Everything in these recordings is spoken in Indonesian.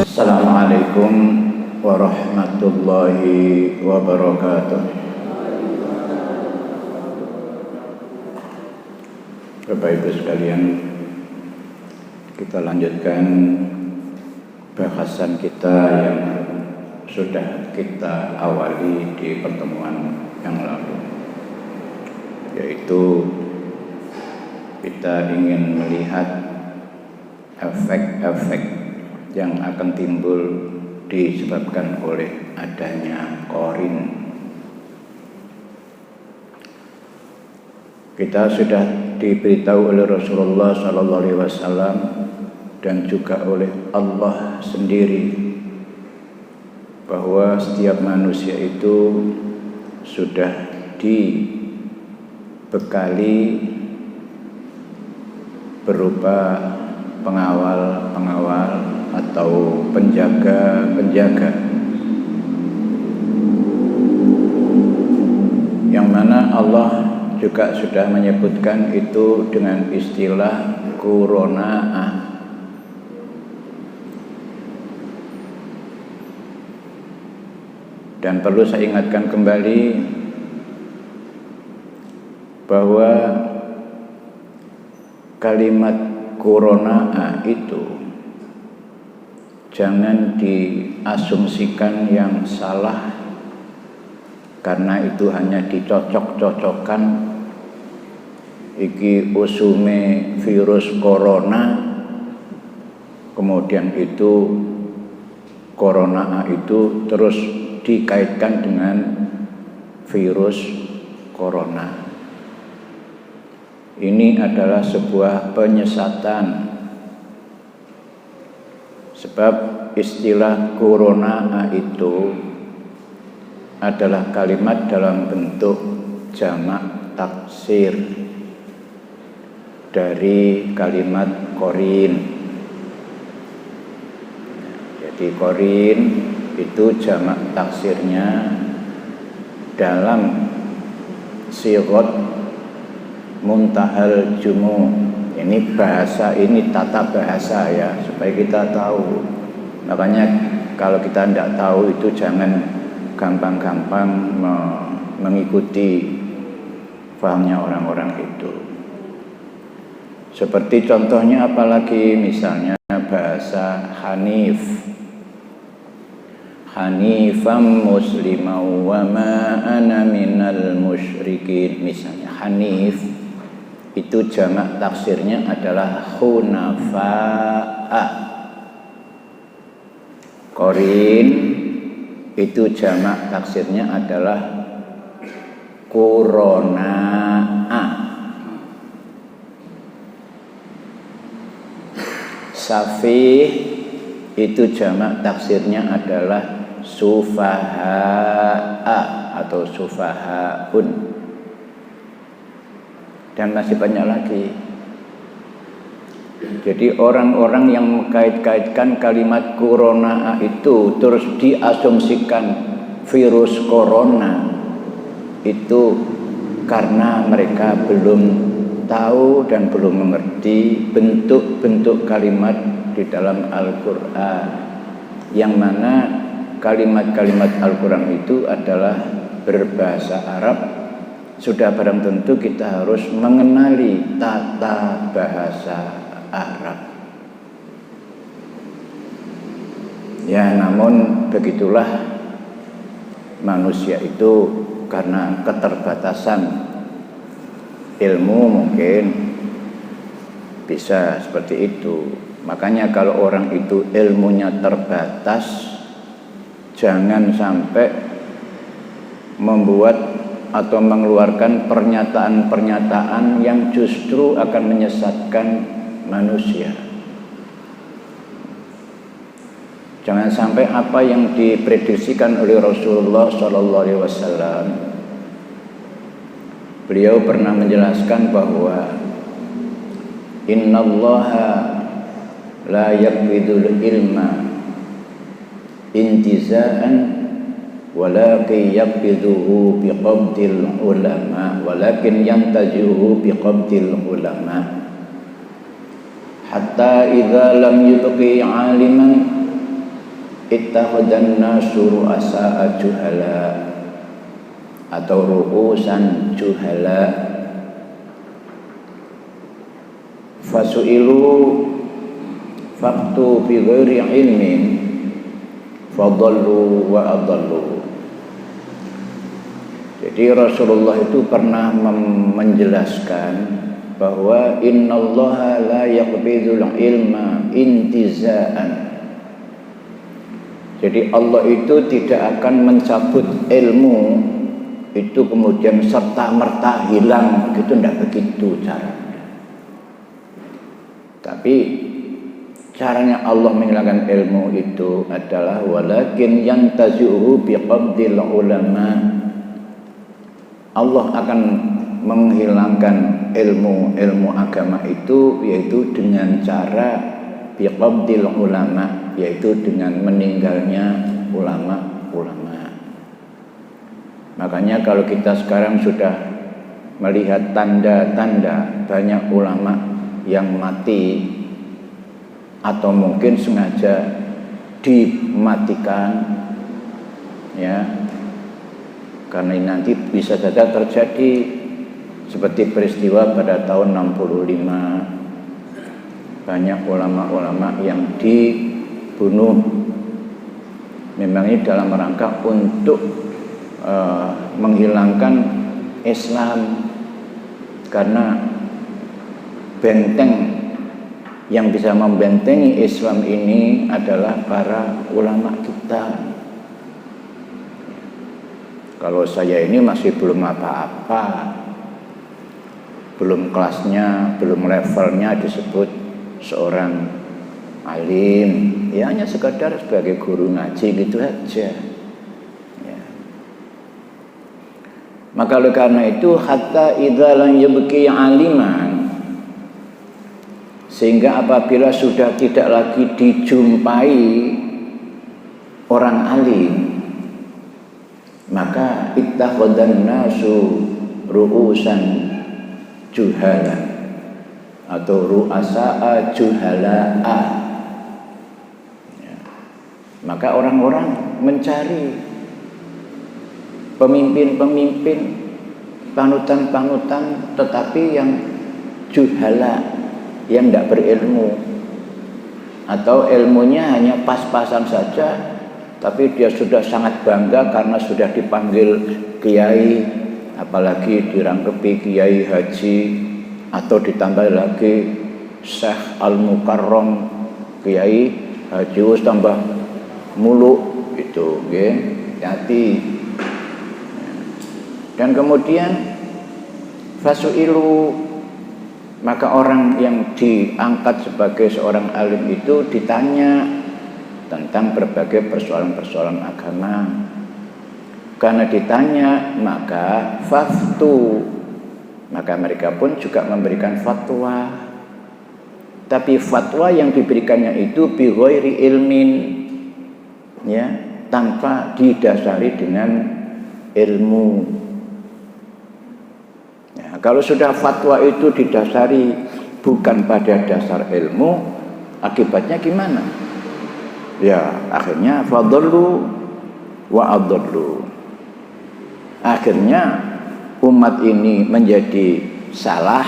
Assalamualaikum warahmatullahi wabarakatuh. Bapak Ibu sekalian, kita lanjutkan bahasan kita yang sudah kita awali di pertemuan yang lalu, yaitu kita ingin melihat efek-efek yang akan timbul disebabkan oleh adanya qarin. Kita sudah diberitahu oleh Rasulullah SAW dan juga oleh Allah sendiri bahwa setiap manusia itu sudah dibekali berupa pengawal-pengawal atau penjaga-penjaga, yang mana Allah juga sudah menyebutkan itu dengan istilah qurona'ah. Dan perlu saya ingatkan kembali bahwa kalimat qurona'ah itu jangan diasumsikan yang salah, karena itu hanya dicocok-cocokkan. Iki usume virus corona, kemudian itu corona itu terus dikaitkan dengan virus corona. Ini adalah sebuah penyesatan. Sebab istilah corona itu adalah kalimat dalam bentuk jamak taksir dari kalimat qarin. Jadi qarin itu jamak taksirnya dalam sigot muntahal jumu. Ini bahasa, ini tata bahasa ya, supaya kita tahu. Makanya kalau kita tidak tahu itu jangan gampang-gampang mengikuti fahamnya orang-orang itu. Seperti contohnya apalagi misalnya bahasa Hanif. Hanifam muslimau wa ma ana minal musyrikin. Misalnya Hanif itu jamak taksirnya adalah hunafa'a. Qarin itu jamak taksirnya adalah qurona'a. Safih itu jamak taksirnya adalah sufaha'a atau sufahaun. Dan masih banyak lagi. Jadi orang-orang yang mengkait-kaitkan kalimat corona itu terus diasumsikan virus corona, itu karena mereka belum tahu dan belum mengerti bentuk-bentuk kalimat di dalam Al-Quran, yang mana kalimat-kalimat Al-Quran itu adalah berbahasa Arab. Sudah barang tentu kita harus mengenali tata bahasa Arab. Ya, namun begitulah manusia itu, karena keterbatasan ilmu mungkin bisa seperti itu. Makanya kalau orang itu ilmunya terbatas, jangan sampai membuat atau mengeluarkan pernyataan-pernyataan yang justru akan menyesatkan manusia. Jangan sampai apa yang diprediksikan oleh Rasulullah SAW. Beliau pernah menjelaskan bahwa innallaha la yaqbidul ilma intiza'an walakin yaqbiduhu biqabdil ulama, walakin yantazihu biqabdil ulama, hatta idza lam yubqi aliman ittakhadhan nasu ru'asa juhala atau ru'usan juhala fasu'ilu faktu bi ghairi ilmin fadallu wa adallu. Jadi Rasulullah itu pernah menjelaskan bahwa innallaha la yaqbidul ilma intiza'an. Jadi Allah itu tidak akan mencabut ilmu itu kemudian serta-merta hilang, begitu, tidak begitu caranya. Tapi caranya Allah menghilangkan ilmu itu adalah walakin yantazi'uhu biqabdil ulama. Allah akan menghilangkan ilmu agama itu yaitu dengan cara biqabdil ulama, yaitu dengan meninggalnya ulama-ulama. Makanya kalau kita sekarang sudah melihat tanda-tanda banyak ulama yang mati atau mungkin sengaja dimatikan, ya, karena nanti bisa saja terjadi seperti peristiwa pada tahun 65, banyak ulama-ulama yang dibunuh. Memang ini dalam rangka untuk menghilangkan Islam, karena benteng yang bisa membentengi Islam ini adalah para ulama kita. Kalau saya ini masih belum apa-apa, belum kelasnya, belum levelnya disebut seorang alim, ya hanya sekadar sebagai guru ngaji gitu aja. Ya. Maka oleh karena itu hatta idza lam yabqi aliman, sehingga apabila sudah tidak lagi dijumpai orang alim, maka ittakhadhan nasu ru'usan juhala atau ru'asa'a juhala'a. Ya. Maka orang-orang mencari pemimpin-pemimpin, panutan-panutan, tetapi yang juhala, yang tidak berilmu, atau ilmunya hanya pas-pasan saja, tapi dia sudah sangat bangga karena sudah dipanggil kiai, apalagi dirangkepi kiai haji, atau ditambah lagi Syekh Al-Mukarram, kiai haji, tambah muluk itu, hati. Dan kemudian fasu'ilu, maka orang yang diangkat sebagai seorang alim itu ditanya tentang berbagai persoalan-persoalan agama. Karena ditanya, maka faftu, maka mereka pun juga memberikan fatwa. Tapi fatwa yang diberikannya itu bi ghairi ilmin, ya, tanpa didasari dengan ilmu. Ya, kalau sudah fatwa itu didasari bukan pada dasar ilmu, akibatnya gimana? Ya, akhirnya fadallu wa adallu. Akhirnya umat ini menjadi salah.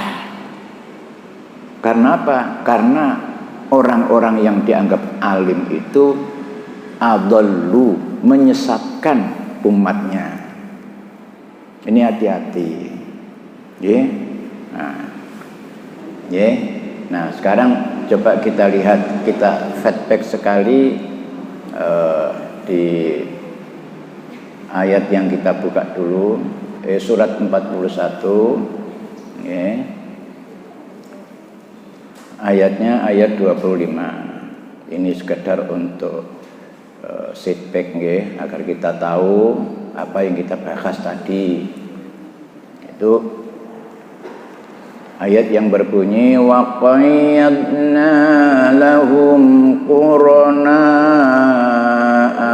Karena apa? Karena orang-orang yang dianggap alim itu adallu, menyesatkan umatnya. Ini hati-hati. Nah, sekarang coba kita lihat, kita feedback sekali di ayat yang kita buka dulu, surat 41, ayatnya ayat 25. Ini sekedar untuk feedback, agar kita tahu apa yang kita bahas tadi. Itu ayat yang berbunyi wa qayyadna lahum qurana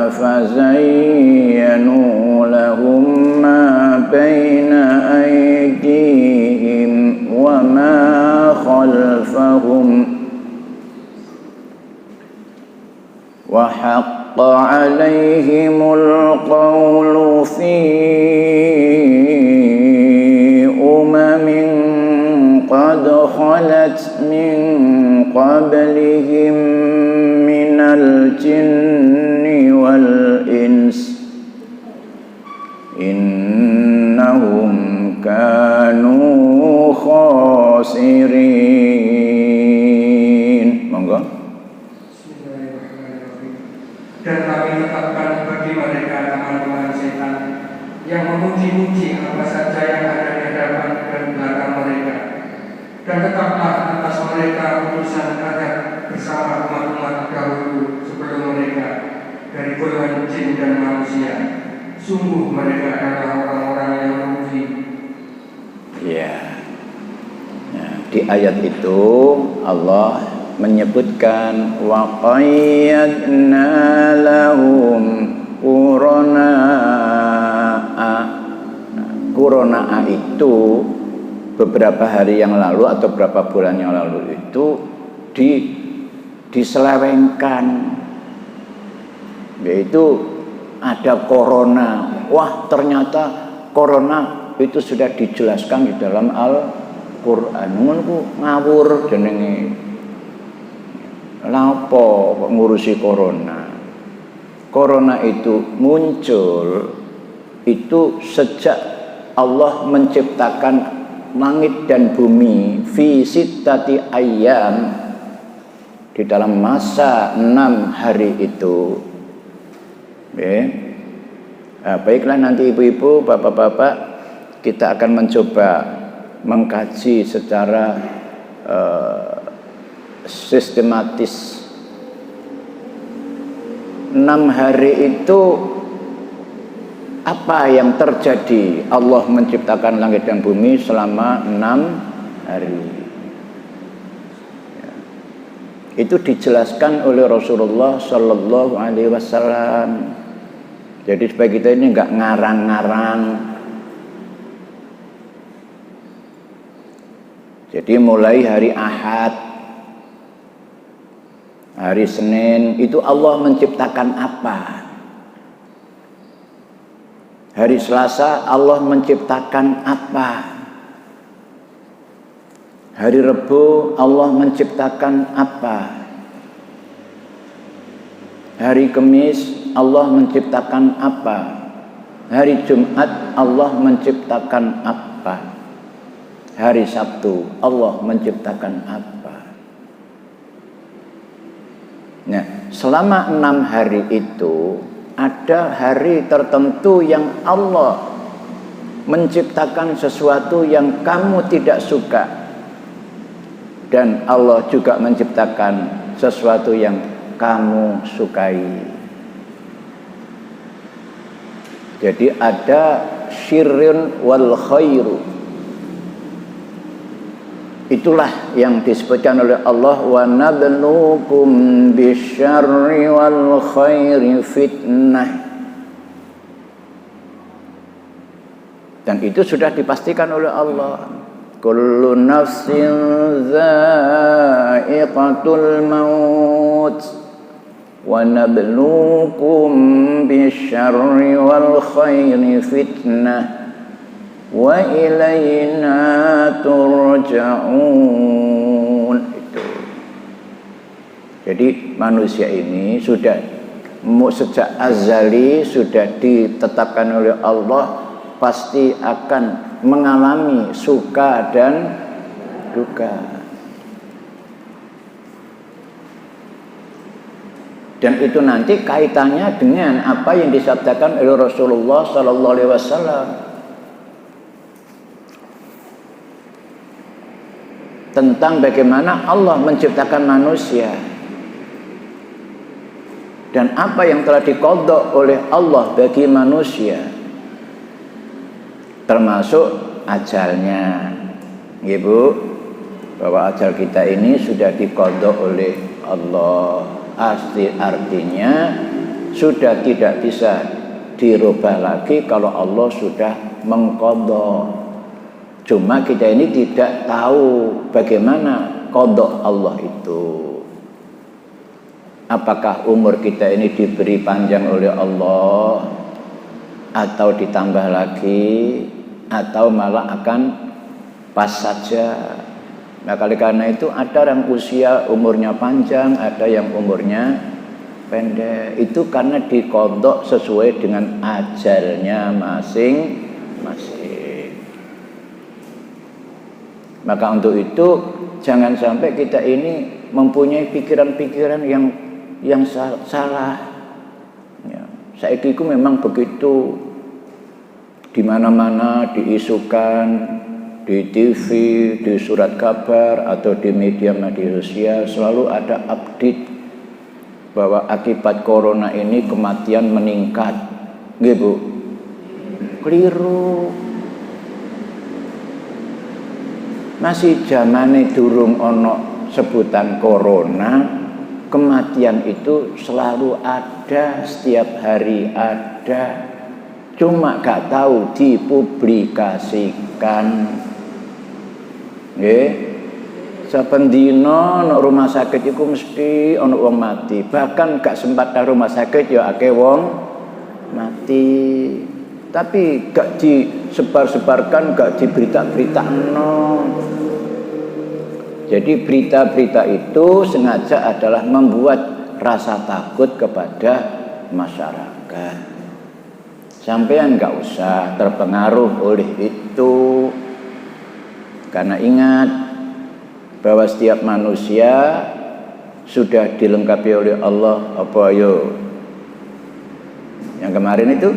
fazayyanu lahum ma baina aydihim wa ma khalfahum wa haqqa alaihimul qawlu fi umamin qad khalat min qablihim minal jinni wal ins innahum kanu khasirin. Monggo. Dan kami tetapkan bagi mereka teman-teman setan yang memuji-muji apa saja yang ada di hadapan dan belakang mereka. Dan tetaplah atas mereka utusan adat bersama umat-umat dahulu sebelum mereka dari golongan jin dan manusia. Sungguh mereka adalah orang-orang yang merugi. Ya. Nah, di ayat itu Allah menyebutkan wa qayyadna lahum qurana'a itu beberapa hari yang lalu atau beberapa bulan yang lalu itu diselewengkan, yaitu ada corona. Wah, ternyata corona itu sudah dijelaskan di dalam Al-Qur'an. Ngono ngawur jenenge. Lapo kok ngurusi corona? Corona itu muncul itu sejak Allah menciptakan langit dan bumi fi sittati ayyam, di dalam masa 6 hari itu. Baiklah, nanti ibu-ibu, bapak-bapak, kita akan mencoba mengkaji secara sistematis. 6 hari itu apa yang terjadi? Allah menciptakan langit dan bumi selama 6 hari. Itu dijelaskan oleh Rasulullah Sallallahu Alaihi Wasallam. Jadi supaya kita ini enggak ngarang-ngarang. Jadi mulai hari Ahad, hari Senin itu Allah menciptakan apa? Hari Selasa Allah menciptakan apa? Hari Rebu Allah menciptakan apa? Hari Kamis Allah menciptakan apa? Hari Jumat Allah menciptakan apa? Hari Sabtu Allah menciptakan apa? Nah, selama 6 hari itu ada hari tertentu yang Allah menciptakan sesuatu yang kamu tidak suka, dan Allah juga menciptakan sesuatu yang kamu sukai. Jadi ada syirrun wal khairu. Itulah yang disebutkan oleh Allah, wa nabluukum bisyarri wal khairi fitnah. Dan itu sudah dipastikan oleh Allah. Kullu nafsin dha'iqatul maut wa nabluukum bisyarri wal khairi fitnah wa ilayna turja'un. Itu. Jadi manusia ini sudah sejak azali sudah ditetapkan oleh Allah pasti akan mengalami suka dan duka. Dan itu nanti kaitannya dengan apa yang disabdakan oleh Rasulullah sallallahu alaihi wasallam tentang bagaimana Allah menciptakan manusia dan apa yang telah diqadha oleh Allah bagi manusia, termasuk ajalnya. Ibu, bahwa ajal kita ini sudah diqadha oleh Allah. Artinya sudah tidak bisa dirubah lagi kalau Allah sudah mengqadha. Cuma kita ini tidak tahu bagaimana qadha Allah itu. apakah umur kita ini diberi panjang oleh Allah atau ditambah lagi atau malah akan pas saja. Nah, karena itu ada yang usia umurnya panjang, ada yang umurnya pendek. Itu karena dikodok sesuai dengan ajalnya masing-masing. Maka untuk itu jangan sampai kita ini mempunyai pikiran-pikiran yang salah. Ya, saiki iku memang begitu, di mana-mana diisukan, di TV, di surat kabar atau di media sosial selalu ada update bahwa akibat corona ini kematian meningkat. Nggih, Bu? Keliru. Masih zamane durung ono sebutan corona, kematian itu selalu ada, setiap hari ada. Cuma gak tahu dipublikasikan. Nggih. Saben dina nek rumah sakit iku mesti ana wong mati. Bahkan gak sempat nang rumah sakit ya akeh wong mati. Tapi gak disebar-sebarkan, gak diberita-beritakno. Jadi berita-berita itu sengaja adalah membuat rasa takut kepada masyarakat. Sampean gak usah terpengaruh oleh itu. Karena ingat bahwa setiap manusia sudah dilengkapi oleh Allah apa yo? Yang kemarin itu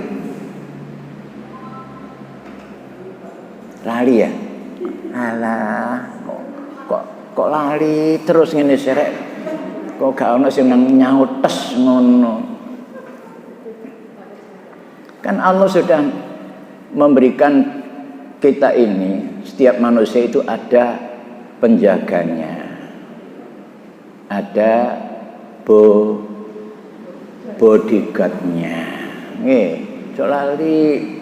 lali ya? Alah, kok lali terus ngene serek. Kok gak ono sing nyautes ngono. Kan Allah sudah memberikan kita ini, setiap manusia itu ada penjaganya. Ada bodyguardnya. Nggih, cok lali.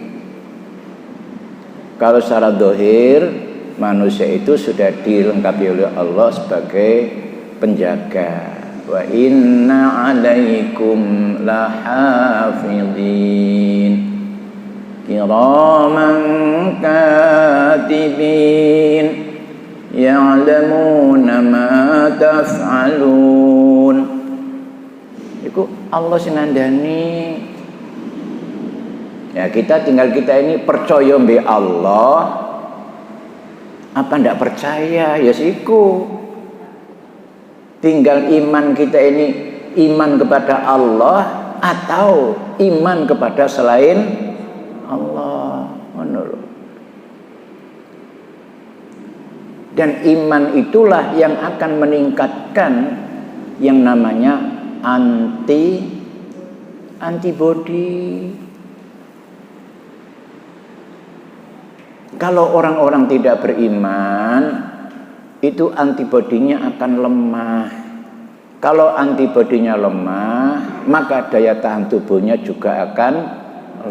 Kalau secara zahir manusia itu sudah dilengkapi oleh Allah sebagai penjaga. Wa inna 'alaikum lahafidhin kiraman katibin ya'lamuna ma taf'alun. Iku Allah sinandani. Ya kita ini percaya mbek Allah apa ndak percaya ya siku. Tinggal iman kita ini iman kepada Allah atau iman kepada selain Allah. Dan iman itulah yang akan meningkatkan yang namanya antibody. Kalau orang-orang tidak beriman, itu antibodinya akan lemah. Kalau antibodinya lemah, maka daya tahan tubuhnya juga akan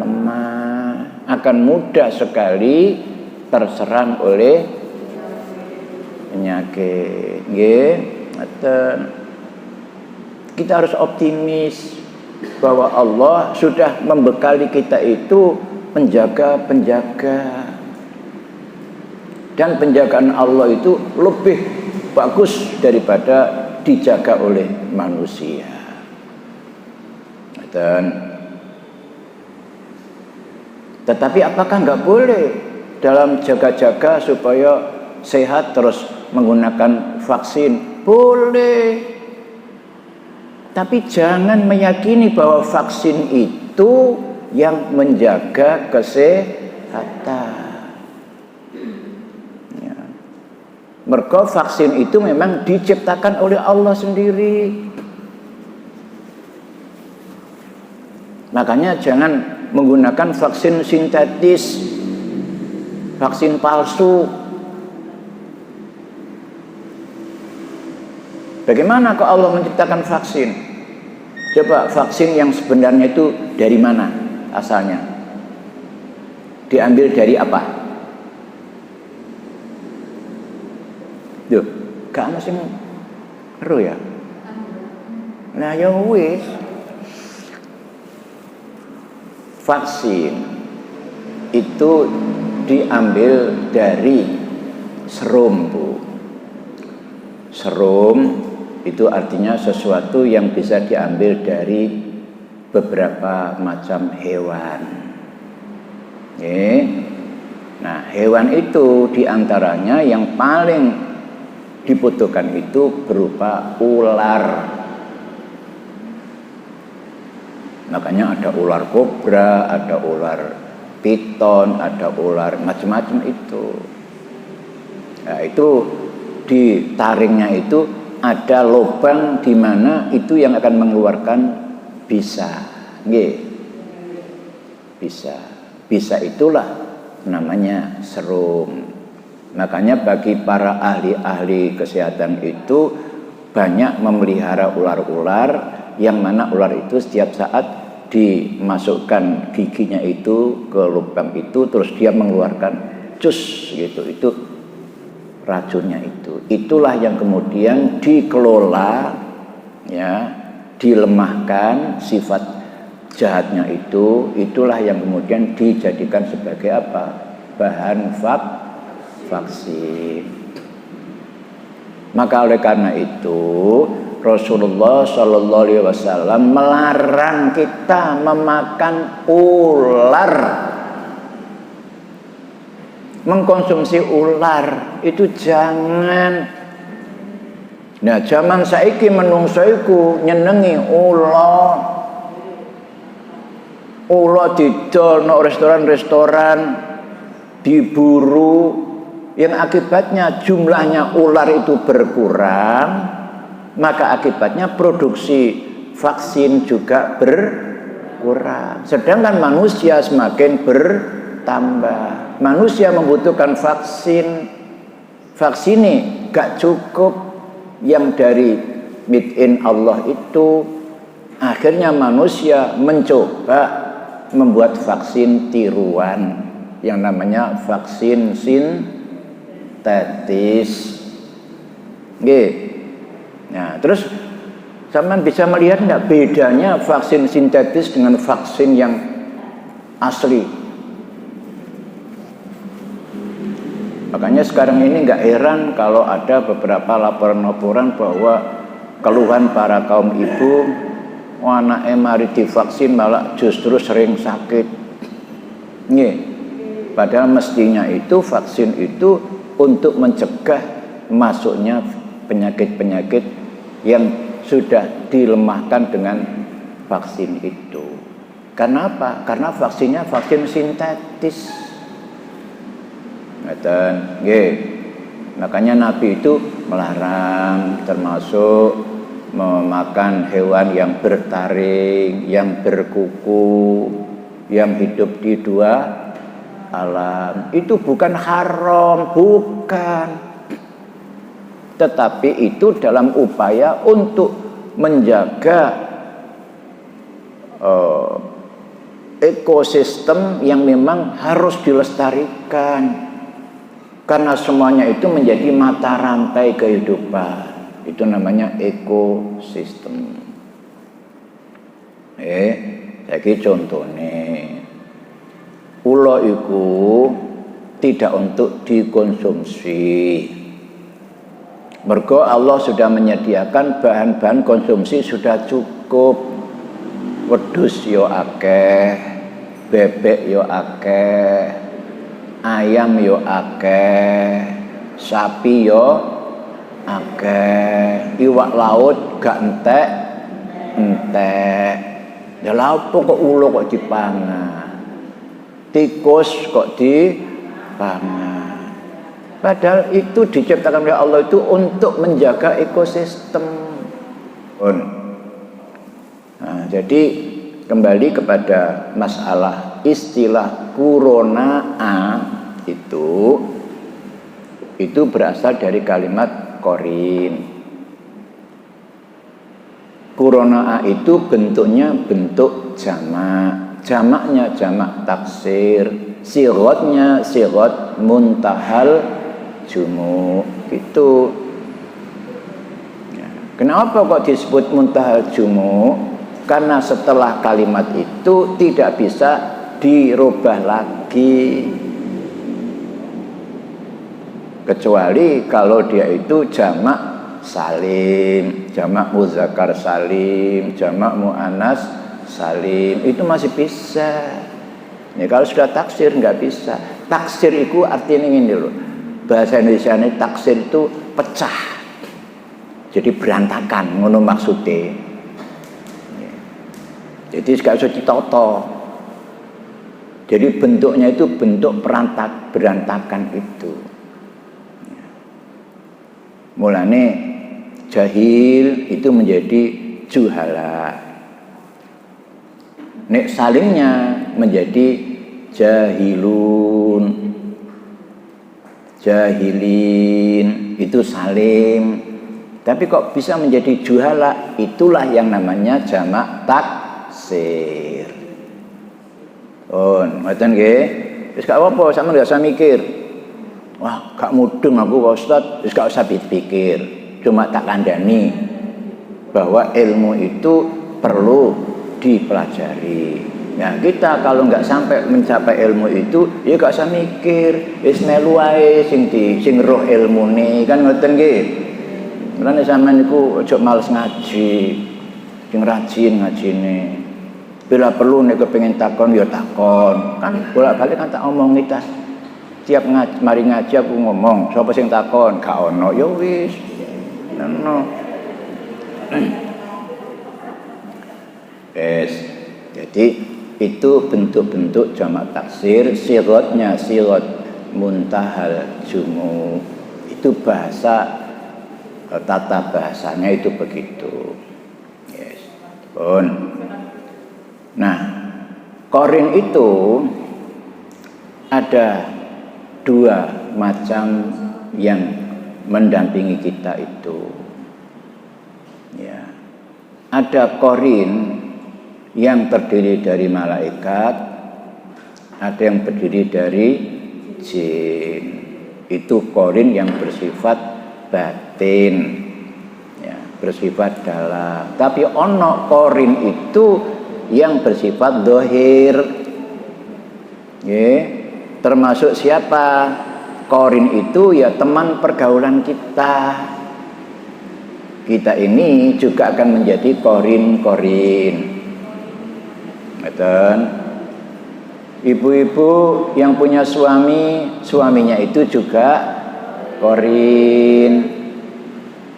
lemah. Akan mudah sekali terserang oleh penyakit. Nggih, kita harus optimis bahwa Allah sudah membekali kita itu penjaga-penjaga. Dan penjagaan Allah itu lebih bagus daripada dijaga oleh manusia. Tetapi apakah nggak boleh dalam jaga-jaga supaya sehat terus menggunakan vaksin? Boleh. Tapi jangan meyakini bahwa vaksin itu yang menjaga kesehatan. Mergo vaksin itu memang diciptakan oleh Allah sendiri. Makanya jangan menggunakan vaksin sintetis, vaksin palsu. Bagaimana kok Allah menciptakan vaksin? Coba vaksin yang sebenarnya itu dari mana asalnya? Diambil dari apa? Duh, gak ana sing ero ya. Nah ya wis. Vaksin itu diambil dari serum, Bu. Serum itu artinya sesuatu yang bisa diambil dari beberapa macam hewan. Nah, hewan itu diantaranya yang paling dibutuhkan itu berupa ular. Makanya ada ular kobra, ada ular piton, ada ular macam-macam itu. Nah, itu di taringnya itu ada lubang di mana itu yang akan mengeluarkan bisa. Bisa itulah namanya serum. Makanya bagi para ahli-ahli kesehatan itu banyak memelihara ular-ular yang mana ular itu setiap saat dimasukkan giginya itu ke lubang itu terus dia mengeluarkan cus gitu, itu racunnya itu. Itulah yang kemudian dikelola, ya, dilemahkan sifat jahatnya itu. Itulah yang kemudian dijadikan sebagai apa? Bahan vaksin. Maka oleh karena itu Rasulullah Shallallahu Alaihi Wasallam melarang kita memakan ular, mengkonsumsi ular itu jangan. Nah, zaman saiki menungso iku nyenengi ula didol no restoran-restoran, diburu, yang akibatnya jumlahnya ular itu berkurang, maka akibatnya produksi vaksin juga berkurang. Sedangkan manusia semakin bertambah. Manusia membutuhkan vaksin. Vaksin ini gak cukup yang dari made in Allah itu. Akhirnya manusia mencoba membuat vaksin tiruan yang namanya vaksin sintetis. Nah, terus sampean bisa melihat enggak bedanya vaksin sintetis dengan vaksin yang asli? Makanya sekarang ini enggak heran kalau ada beberapa laporan-laporan bahwa keluhan para kaum ibu, anaknya mari divaksin malah justru sering sakit. Padahal mestinya itu vaksin itu untuk mencegah masuknya penyakit-penyakit yang sudah dilemahkan dengan vaksin itu. Karena apa? Karena vaksinnya vaksin sintetis. Makanya Nabi itu melarang, termasuk memakan hewan yang bertaring, yang berkuku, yang hidup di dua alam. Itu bukan haram, bukan. Tetapi itu dalam upaya untuk menjaga ekosistem yang memang harus dilestarikan, karena semuanya itu menjadi mata rantai kehidupan. Itu namanya ekosistem. Saiki contone ula iku tidak untuk dikonsumsi. Mergo Allah sudah menyediakan bahan-bahan konsumsi sudah cukup. Wedhus yo akeh, bebek yo akeh, ayam yo akeh, sapi yo akeh, iwak laut gak entek. Ya lha opo kok ulo kok dipangan? Tikus kok dipangan? Padahal itu diciptakan oleh Allah itu untuk menjaga ekosistem. Nah, jadi kembali kepada masalah istilah Corona itu berasal dari kalimat korin. Corona itu bentuknya bentuk jamak. Jamaknya jamak taksir. Sirotnya sirot muntahal jumu. Itu ya. Kenapa kok disebut Muntahal Jumu? Karena setelah kalimat itu tidak bisa dirubah lagi, kecuali kalau dia itu jamak salim, jamak muzakkar salim, jamak muannas salim, itu masih bisa. Ya, kalau sudah taksir nggak bisa. Taksir itu artinya ini loh. Bahasa Indonesia ini taksir itu pecah, jadi berantakan, ngono maksudnya. Jadi nggak usah ditoto. Jadi bentuknya itu bentuk berantakan itu. Mulane jahil itu menjadi juhala. Nek salimnya menjadi jahilun, jahilin itu salim. Tapi kok bisa menjadi juhala? Itulah yang namanya jamak taksir. Oh, ngoten nggih. Wis gak apa-apa, sampeyan gak usah mikir. Wah, gak mudeng aku Pak Ustaz, wis gak usah pikir. Cuma tak kandhani bahwa ilmu itu perlu dipelajari. Nah, kita kalau nggak sampai mencapai ilmu itu, ya gak usah mikir, wis melu wae sing roh ilmune, kan ngoten nggih. Lan sampean niku aja males ngaji, sing rajin ngajine. Bila perlu nek kepengin takon ya takon. Kan bolak-balik kan tak omong kita. Tiap mari ngaji aku ngomong, sapa sing takon? Gak ono, ya wis. Ono. Jadi itu bentuk-bentuk jamak taksir. Sirotnya sirot muntahal jumu, itu bahasa tata bahasanya itu begitu. Yes. Pun. Nah, korin itu ada dua macam yang mendampingi kita itu. Ya. Ada korin yang terdiri dari malaikat, ada yang terdiri dari jin. Itu korin yang bersifat batin, ya, bersifat dalam. Tapi ono korin itu yang bersifat dohir, ya, termasuk siapa? Korin itu ya teman pergaulan kita. Kita ini juga akan menjadi korin-korin. Dan ibu-ibu yang punya suami, suaminya itu juga korin.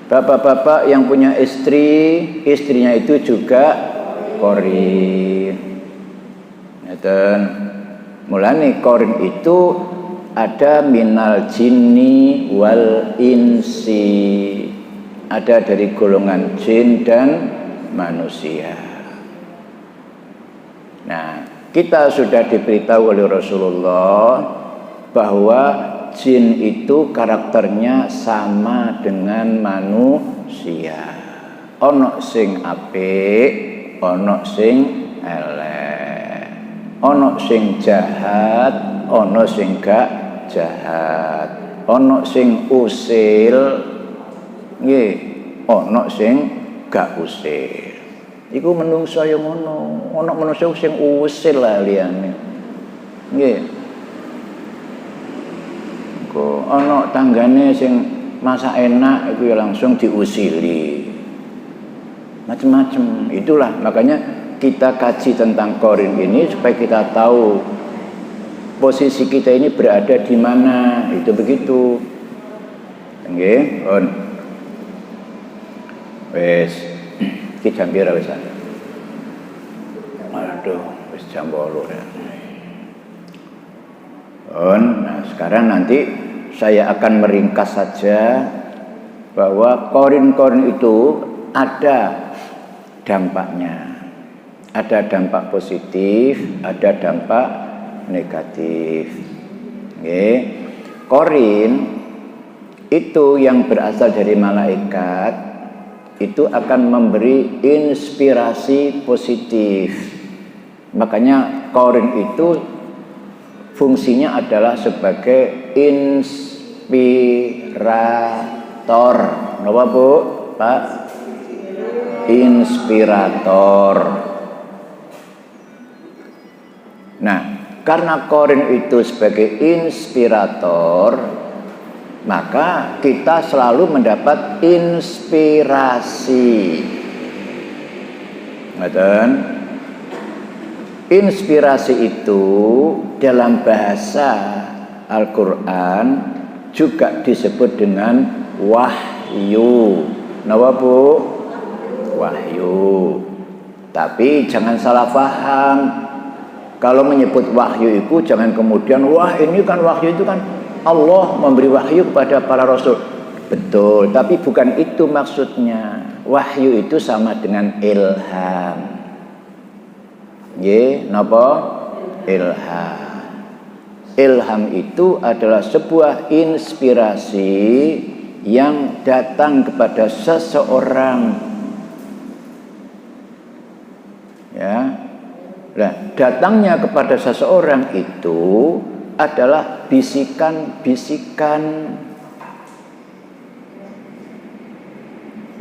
Bapak-bapak yang punya istri, istrinya itu juga korin. Dan mulane korin itu ada minal jinni wal insi, ada dari golongan jin dan manusia. Nah, kita sudah diberitahu oleh Rasulullah bahwa jin itu karakternya sama dengan manusia. Ono sing apik, ono sing elek. Ono sing jahat, ono sing gak jahat. Ono sing usil, nggih, ono sing gak usil. Iku menungso ya ngono, ana menungso sing usil lah liyane. Nggih. Kok ana tanggane sing masak enak iku ya langsung diusili. Macam-macam. Itulah makanya kita kaji tentang korin ini supaya kita tahu posisi kita ini berada di mana. Itu begitu. Nggih, on. Wes iki jam pira wis? Aduh, wis jam 8 ya. Nah, sekarang nanti saya akan meringkas saja bahwa korin-korin itu ada dampaknya. Ada dampak positif, ada dampak negatif. Oke. Korin itu yang berasal dari malaikat itu akan memberi inspirasi positif. Makanya korin itu fungsinya adalah sebagai inspirator. Napa Bu? Pak? inspirator. Nah, karena korin itu sebagai inspirator, maka kita selalu mendapat inspirasi. Ngerti? Inspirasi itu dalam bahasa Al-Quran juga disebut dengan wahyu. Napa Bu? Wahyu. Tapi jangan salah paham. Kalau menyebut wahyu itu jangan kemudian wah ini kan wahyu itu kan Allah memberi wahyu kepada para rasul. Betul, tapi bukan itu maksudnya. Wahyu itu sama dengan ilham. Nggih, napa? Ilham. Ilham itu adalah sebuah inspirasi yang datang kepada seseorang. Ya. Nah, datangnya kepada seseorang itu adalah bisikan-bisikan.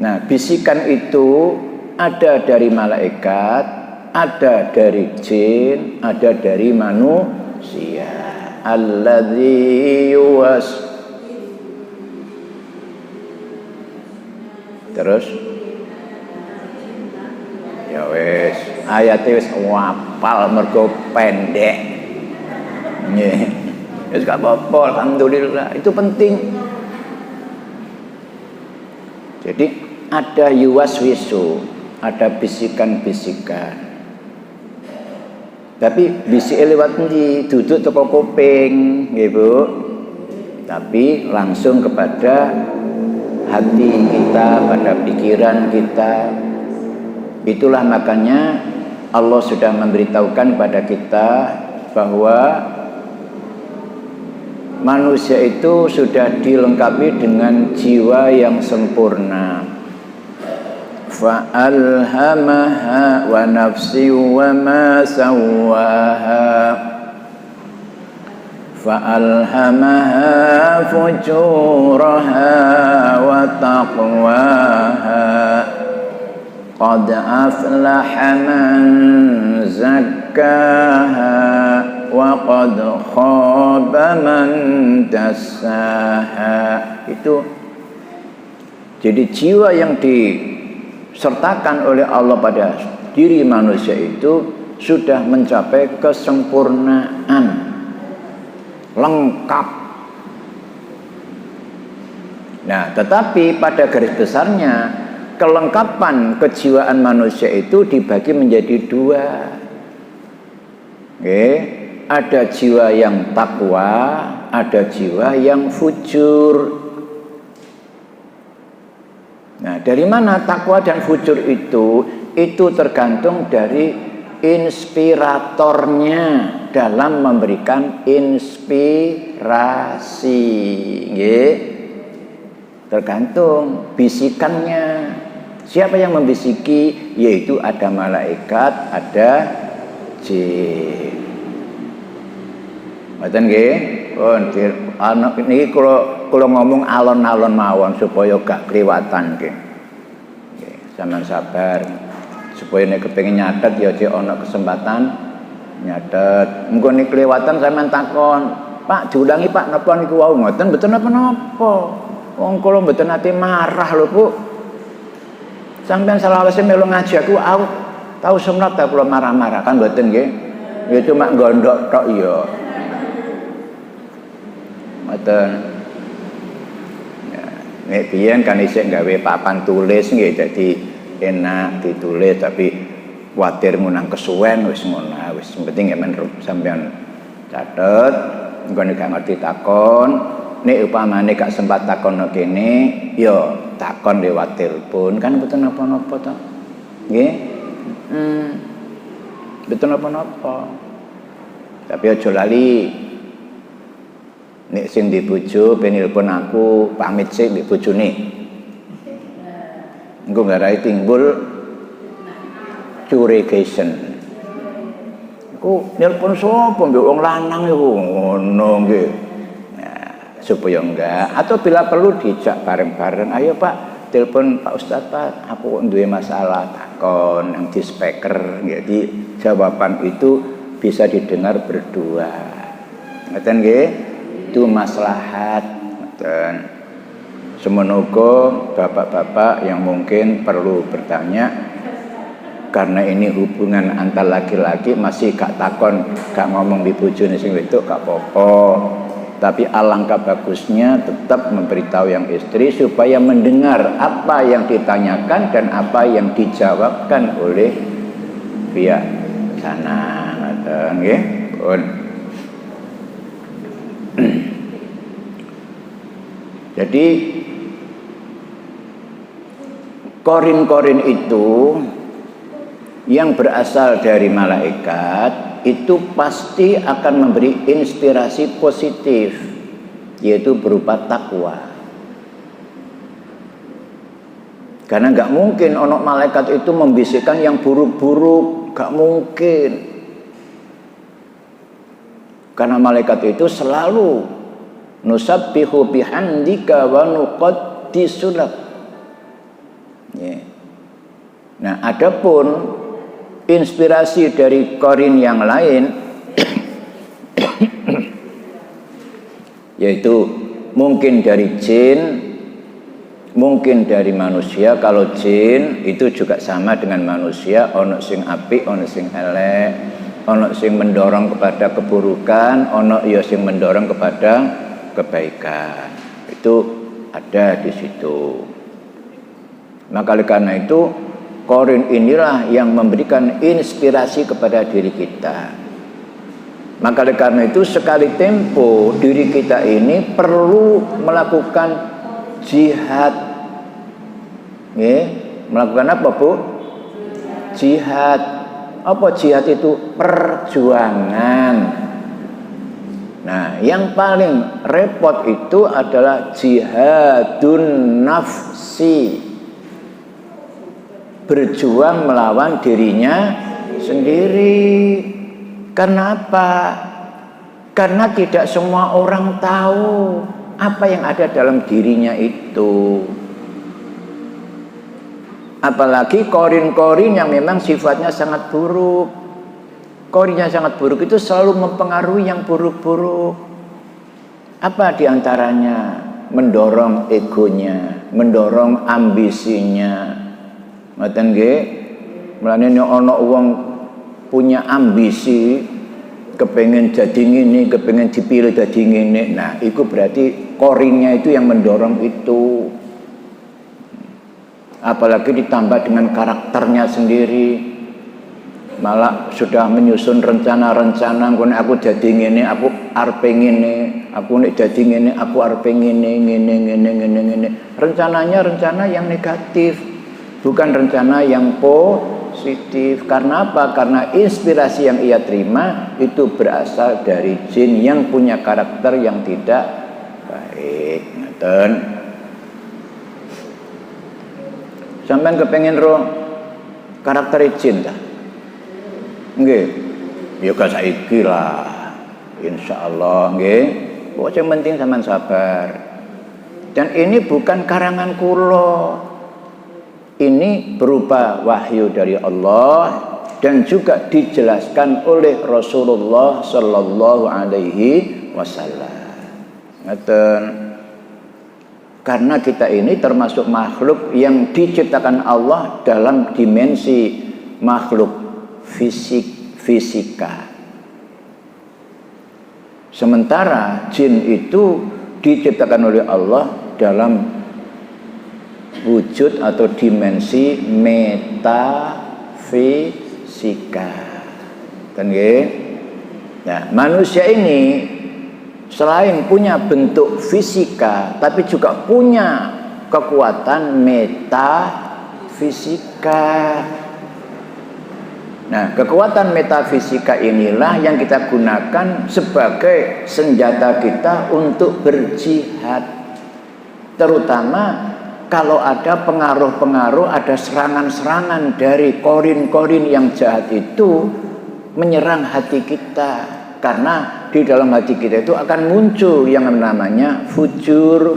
Nah, bisikan itu ada dari malaikat, ada dari jin, ada dari manusia. Alladzi yuwas. Terus ya wes, ayatnya wes wapal mergo pendek. Nggih. Wis gak apa-apa, alhamdulillah. Itu penting. Jadi ada yuwaswisu, ada bisikan-bisikan. Tapi bisik lewat ndi? Duduk teko kuping, nggih Bu. Tapi langsung kepada hati kita, pada pikiran kita. Itulah makanya Allah sudah memberitahukan pada kita bahwa manusia itu sudah dilengkapi dengan jiwa yang sempurna. Fa'alhamaha wa nafsi wa ma sawwaha fa'alhamaha fujuraha wa taqwaha qad aflaha man zakkaha wa qad khaba man dassaha. Itu jadi jiwa yang disertakan oleh Allah pada diri manusia itu sudah mencapai kesempurnaan, lengkap. Nah, tetapi pada garis besarnya kelengkapan kejiwaan manusia itu dibagi menjadi dua. Oke, ada jiwa yang takwa, ada jiwa yang fujur. Nah, dari mana takwa dan fujur itu? Itu tergantung dari inspiratornya dalam memberikan inspirasi. Nggih. Tergantung bisikannya. Siapa yang membisiki? Yaitu ada malaikat, ada jin. Ngoten nggih? Niki kula ngomong alon-alon mawon supaya gak kliwatan nggih. Nggih, sampeyan sabar. Supaya nek kepengin nyatet ya aja ana kesempatan nyatet. Engko nek kliwatan sampeyan takon, "Pak, diulangi Pak, napa niku wau?" Ngoten mboten napa-napa. Wong kula mboten ate marah lho, Bu. Sampeyan selawase melu ngaji aku tahu semrat ta kula marah-marah kan mboten nggih. Ya cuma gondok tok ya. Ngoten. Ya, nek biyen kan isih gawe papan tulis nggih dadi enak ditulis tapi kuwatir munang kesuwen wis ngono wis penting ya men sampean catet engko nek gak ngerti takon nek upamane gak sempat takon nang kene ya takon lewat telepon kan mboten napa-napa to nggih mboten napa-napa tapi aja lali nek sing di bojo ben nelpon aku pamit sik mbek bojone engko ngarai timbul curication. Ku nelpon sapa mbek wong lanang iku ngono nggih. Nah, supaya enggak atau bila perlu dijak bareng-bareng, ayo Pak, telepon Pak Ustadz, Pak, aku duwe masalah takon yang di speaker, jadi jawaban itu bisa didengar berdua. Ngeten nggih? Itu maslahat. Ngeten. Semono uga bapak-bapak yang mungkin perlu bertanya, karena ini hubungan antar laki-laki masih gak takon, gak ngomong di bojone sing wedok gak apa-apa. Tapi alangkah bagusnya tetap memberitahu yang istri supaya mendengar apa yang ditanyakan dan apa yang dijawabkan oleh pihak sana. Ngoten nggih, pun. Jadi korin-korin itu yang berasal dari malaikat itu pasti akan memberi inspirasi positif, yaitu berupa takwa. Karena nggak mungkin onok malaikat itu membisikkan yang buruk-buruk, nggak mungkin. Karena malaikat itu selalu nusabbihu bihamdika wa nuqaddisu lak. Nah, adapun inspirasi dari korin yang lain yaitu mungkin dari jin, mungkin dari manusia. Kalau jin itu juga sama dengan manusia, ono sing apik, ono sing elek, ono sing mendorong kepada keburukan, ono ya sing mendorong kepada kebaikan. Itu ada di situ. Maka karena itu korin inilah yang memberikan inspirasi kepada diri kita. Maka karena itu sekali tempo diri kita ini perlu melakukan jihad. Melakukan apa, Bu? Jihad. Apa jihad itu? Perjuangan. Nah, yang paling repot itu adalah jihadun nafsi. Berjuang melawan dirinya sendiri. Kenapa? Karena tidak semua orang tahu apa yang ada dalam dirinya itu. Apalagi korin-korin yang memang sifatnya sangat buruk. Korin yang sangat buruk itu selalu mempengaruhi yang buruk-buruk. Apa diantaranya? Mendorong egonya, mendorong ambisinya. Ngoten nggih, mulane nek ana wong punya ambisi kepengen jadi ngene, kepengen dipilih jadi ngene. Nah, itu berarti korinnya itu yang mendorong itu. Apalagi ditambah dengan karakternya sendiri. Malah sudah menyusun rencana-rencana, nek aku jadi ngene, aku arep ngene, aku nek jadi ngene, aku arep ngene. Rencananya rencana yang negatif. Bukan rencana yang positif. Karena apa? Karena inspirasi yang ia terima itu berasal dari jin yang punya karakter yang tidak baik. Ngoten. Sampeyan kepengen roh karakter jin ta? Nggih. Ya gak saiki lah. Insyaallah nggih. Pokoknya yang penting sampean sabar. Dan ini bukan karangan kula. Ini berupa wahyu dari Allah dan juga dijelaskan oleh Rasulullah Sallallahu Alaihi Wasallam. Ngeten. Karena kita ini termasuk makhluk yang diciptakan Allah dalam dimensi makhluk fisika. Sementara jin itu diciptakan oleh Allah dalam wujud atau dimensi metafisika. Kan nggih? Nah, manusia ini selain punya bentuk fisika tapi juga punya kekuatan metafisika. Nah, kekuatan metafisika inilah yang kita gunakan sebagai senjata kita untuk berjihad. Terutama kalau ada pengaruh-pengaruh, ada serangan-serangan dari korin-korin yang jahat itu menyerang hati kita. Karena di dalam hati kita itu akan muncul yang namanya fujur.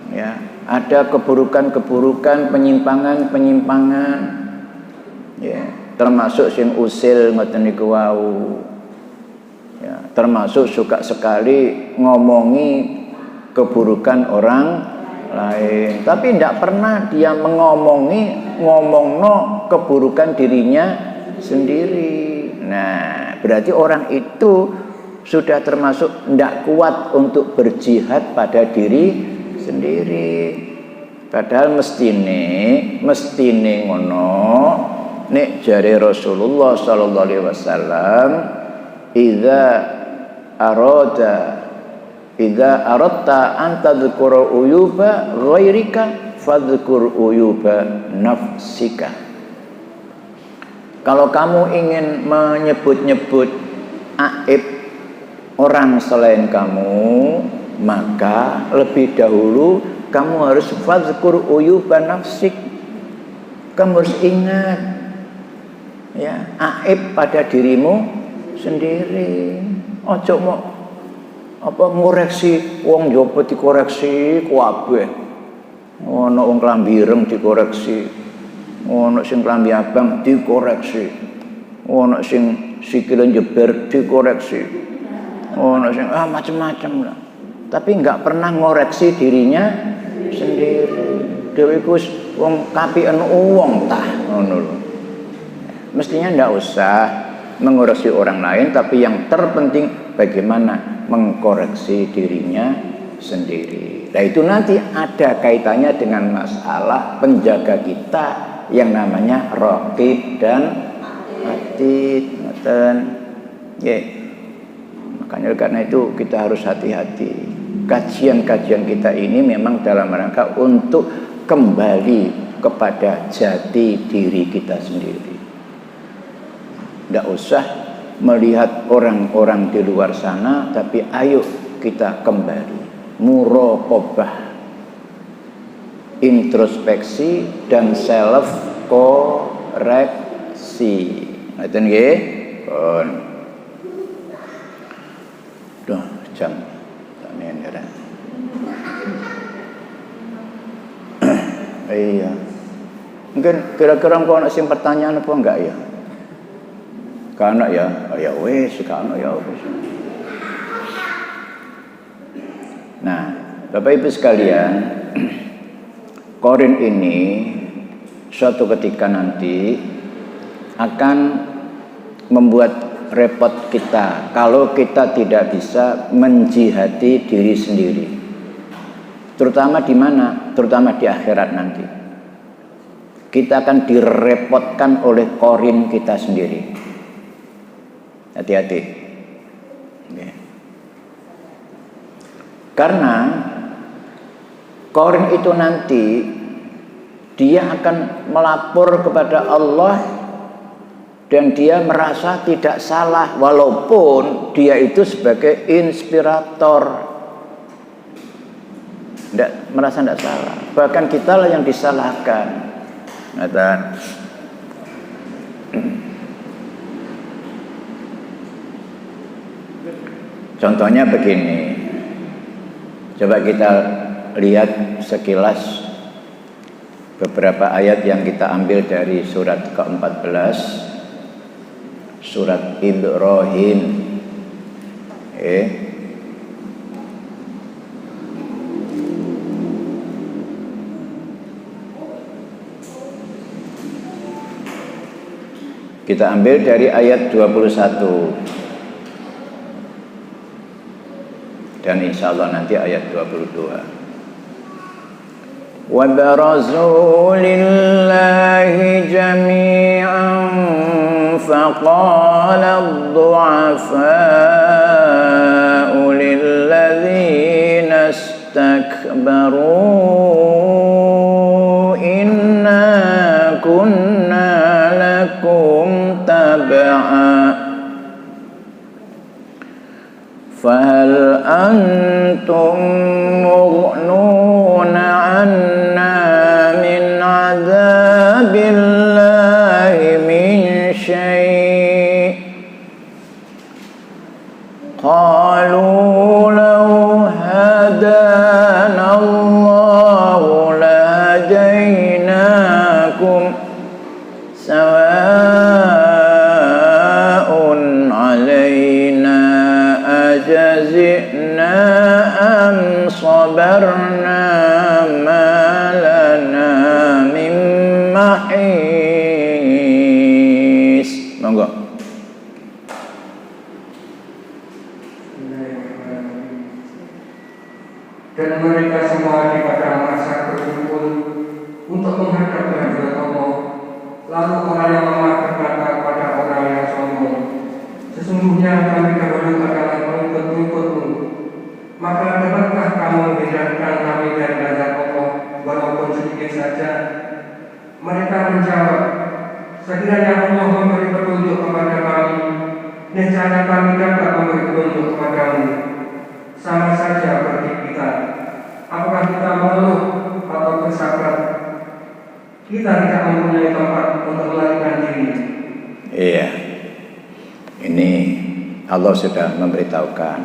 Ya, ada keburukan-keburukan, penyimpangan-penyimpangan. Ya, termasuk sing usil ngoten niku wau. Ya, termasuk suka sekali ngomongi keburukan orang lain, tapi tidak pernah dia ngomongno keburukan dirinya sendiri. Nah, berarti orang itu sudah termasuk tidak kuat untuk berjihad pada diri sendiri. Padahal mestine ngono nek jare Rasulullah sallallahu alaihi wasallam, idza aradta an tadhkura uyuba ghairika fadhkur uyuba nafsika. Kalau kamu ingin menyebut-nyebut aib orang selain kamu, maka lebih dahulu kamu harus fadhkur uyuba nafsik. Kamu harus ingat ya aib pada dirimu sendiri. Ojo mau ngoreksi wong jopo dikoreksi kabeh. Ono wong klambi ireng dikoreksi. Ono sing klambi abang dikoreksi. Ono sing sikile jeber dikoreksi. Ono sing macam-macam lah. Tapi enggak pernah ngoreksi dirinya sendiri. Dhewe iku wong kapiken wong tah ngono lho. Mestinya ndak usah mengoreksi orang lain, tapi yang terpenting bagaimana mengkoreksi dirinya sendiri. Nah itu nanti ada kaitannya dengan masalah penjaga kita yang namanya raqib dan atid. Makanya karena itu kita harus hati-hati. Kajian-kajian kita ini memang dalam rangka untuk kembali kepada jati diri kita sendiri. Tidak usah melihat orang-orang di luar sana, tapi ayo kita kembali muraqabah, introspeksi dan self koreksi. Ngoten nggih? Pun. Duh, jam. Iya. Mungkin kira-kira kau nak sing pertanyaan apa enggak ya? Karena ya wes, karena ya wes. Nah, Bapak Ibu sekalian, Korin ini suatu ketika nanti akan membuat repot kita kalau kita tidak bisa menjihadi diri sendiri. Terutama di mana? Terutama di akhirat nanti. Kita akan direpotkan oleh korin kita sendiri. Hati-hati. Okay. Karena korin itu nanti dia akan melapor kepada Allah dan dia merasa tidak salah walaupun dia itu sebagai inspirator. Merasa tidak salah. Bahkan kita lah yang disalahkan. Contohnya begini. Coba kita lihat sekilas beberapa ayat yang kita ambil dari surat ke-14, surat Ibrahim. Kita ambil dari ayat 21 dan insya Allah nanti ayat 22. Wa barazu lillahi jami'an faqala ad-du'afa'u lilladzina istakbaru inna kunna lakum fahal antum mughnuna anna min adzabillahi min syai' qalu law hadana Allahu lakum sawa'un 'alaina ajazina am sabarna ma lana min mahis. Monggo. Dan mereka semua di padang mahsyar berkumpul untuk menghadap kehadirat Allah. Lalu orang yang lemah berkata kepada orang yang sombong, sesungguhnya kami dahulu adalah pengikut-pengikutmu. Maka dapatkah kamu menghindarkan kami dari azab Allah walaupun sedikit saja? Mereka menjawab, sekiranya Allah memberi petunjuk kepada kami, niscaya kami dapat memberi petunjuk kepadamu. Sama saja bagi kita, apakah kita mengeluh atau bersabar? Kita tidak mempunyai tempat untuk melarikan diri. Iya, ini Allah sudah memberitahukan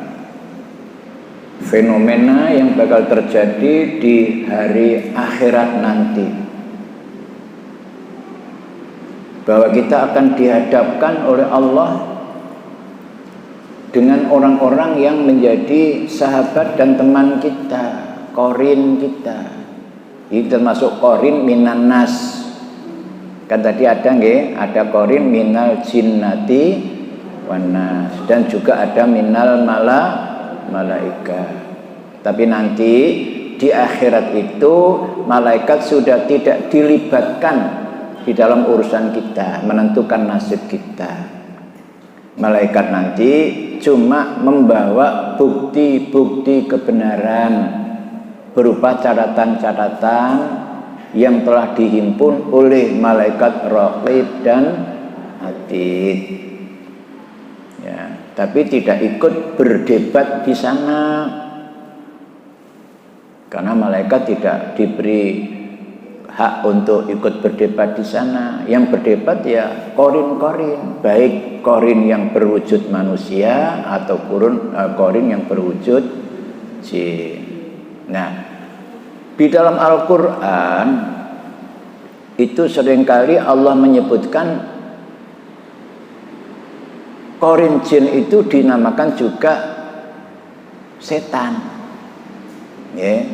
fenomena yang bakal terjadi di hari akhirat nanti, bahwa kita akan dihadapkan oleh Allah dengan orang-orang yang menjadi sahabat dan teman kita, korin kita. Ini termasuk korin minan nas. Kan tadi ada nggih, ada korin minal jinnati wan nas, dan juga ada minal malaika. Tapi nanti di akhirat itu malaikat sudah tidak dilibatkan di dalam urusan kita, menentukan nasib kita. Malaikat nanti cuma membawa bukti-bukti kebenaran berupa catatan-catatan yang telah dihimpun oleh malaikat raqib dan atid. Ya, tapi tidak ikut berdebat di sana, karena malaikat tidak diberi hak untuk ikut berdebat di sana. Yang berdebat ya korin-korin, baik korin yang berwujud manusia atau korin yang berwujud jin. Nah, di dalam Al-Quran itu seringkali Allah menyebutkan korin jin itu dinamakan juga setan. Ya.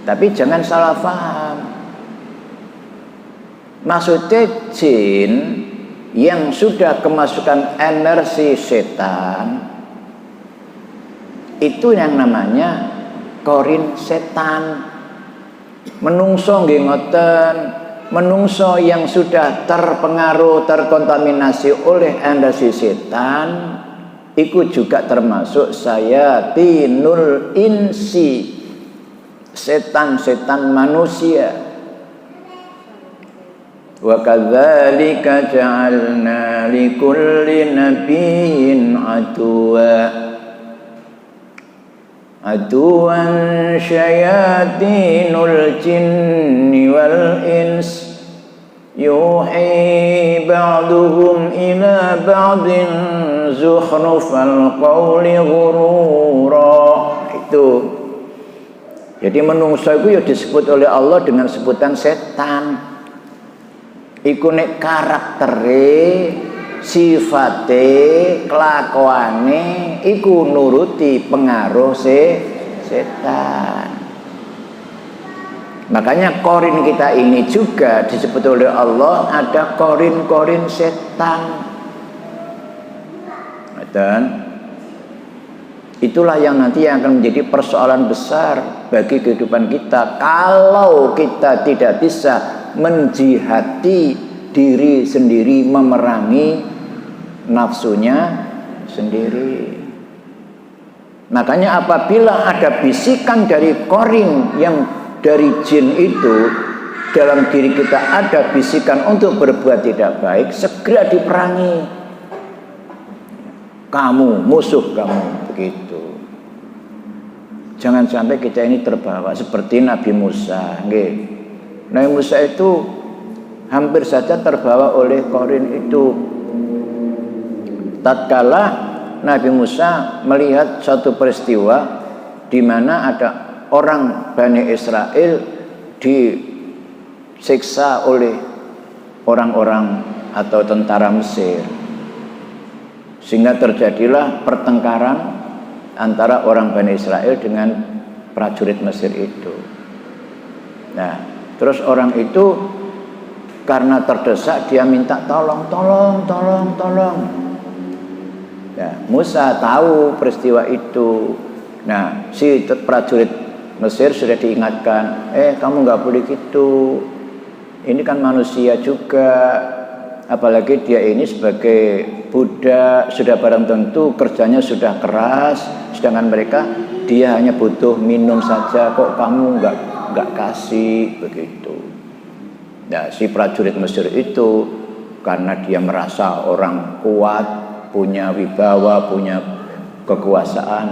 Tapi jangan salah paham. Maksudnya jin yang sudah kemasukan energi setan itu yang namanya korin setan. Menungso nggih ngoten, menungso yang sudah terpengaruh, terkontaminasi oleh energi setan, itu juga termasuk sayatinul insi, setan-setan manusia. Wa kadzalika ja'alna likulli nabiyyin aduwan syayatinul jinni wal ins yuhi ba'duhum ila ba'din zukhrufal qawli ghurura. Itu jadi menungso itu ya disebut oleh Allah dengan sebutan setan. Iku nek karaktere, sifate, kelakuane iku nuruti pengaruh setan. Makanya korin kita ini juga disebut oleh Allah ada korin-korin setan. Dan itulah yang nanti yang akan menjadi persoalan besar bagi kehidupan kita kalau kita tidak bisa menjihati diri sendiri, memerangi nafsunya sendiri. Makanya apabila ada bisikan dari korin yang dari jin itu, dalam diri kita ada bisikan untuk berbuat tidak baik, segera diperangi. Kamu, musuh kamu, begitu. Jangan sampai kita ini terbawa seperti Nabi Musa. Nabi Musa itu hampir saja terbawa oleh korin itu. Tatkala Nabi Musa melihat satu peristiwa di mana ada orang Bani Israel disiksa oleh orang-orang atau tentara Mesir, sehingga terjadilah pertengkaran antara orang Bani Israel dengan prajurit Mesir itu. Nah, terus orang itu karena terdesak dia minta tolong. Ya, Musa tahu peristiwa itu. Nah, si prajurit Mesir sudah diingatkan, kamu nggak boleh gitu. Ini kan manusia juga, apalagi dia ini sebagai budak, sudah barang tentu kerjanya sudah keras, sedangkan mereka dia hanya butuh minum saja, kok kamu nggak kasih begitu. Nah, si prajurit Mesir itu karena dia merasa orang kuat, punya wibawa, punya kekuasaan,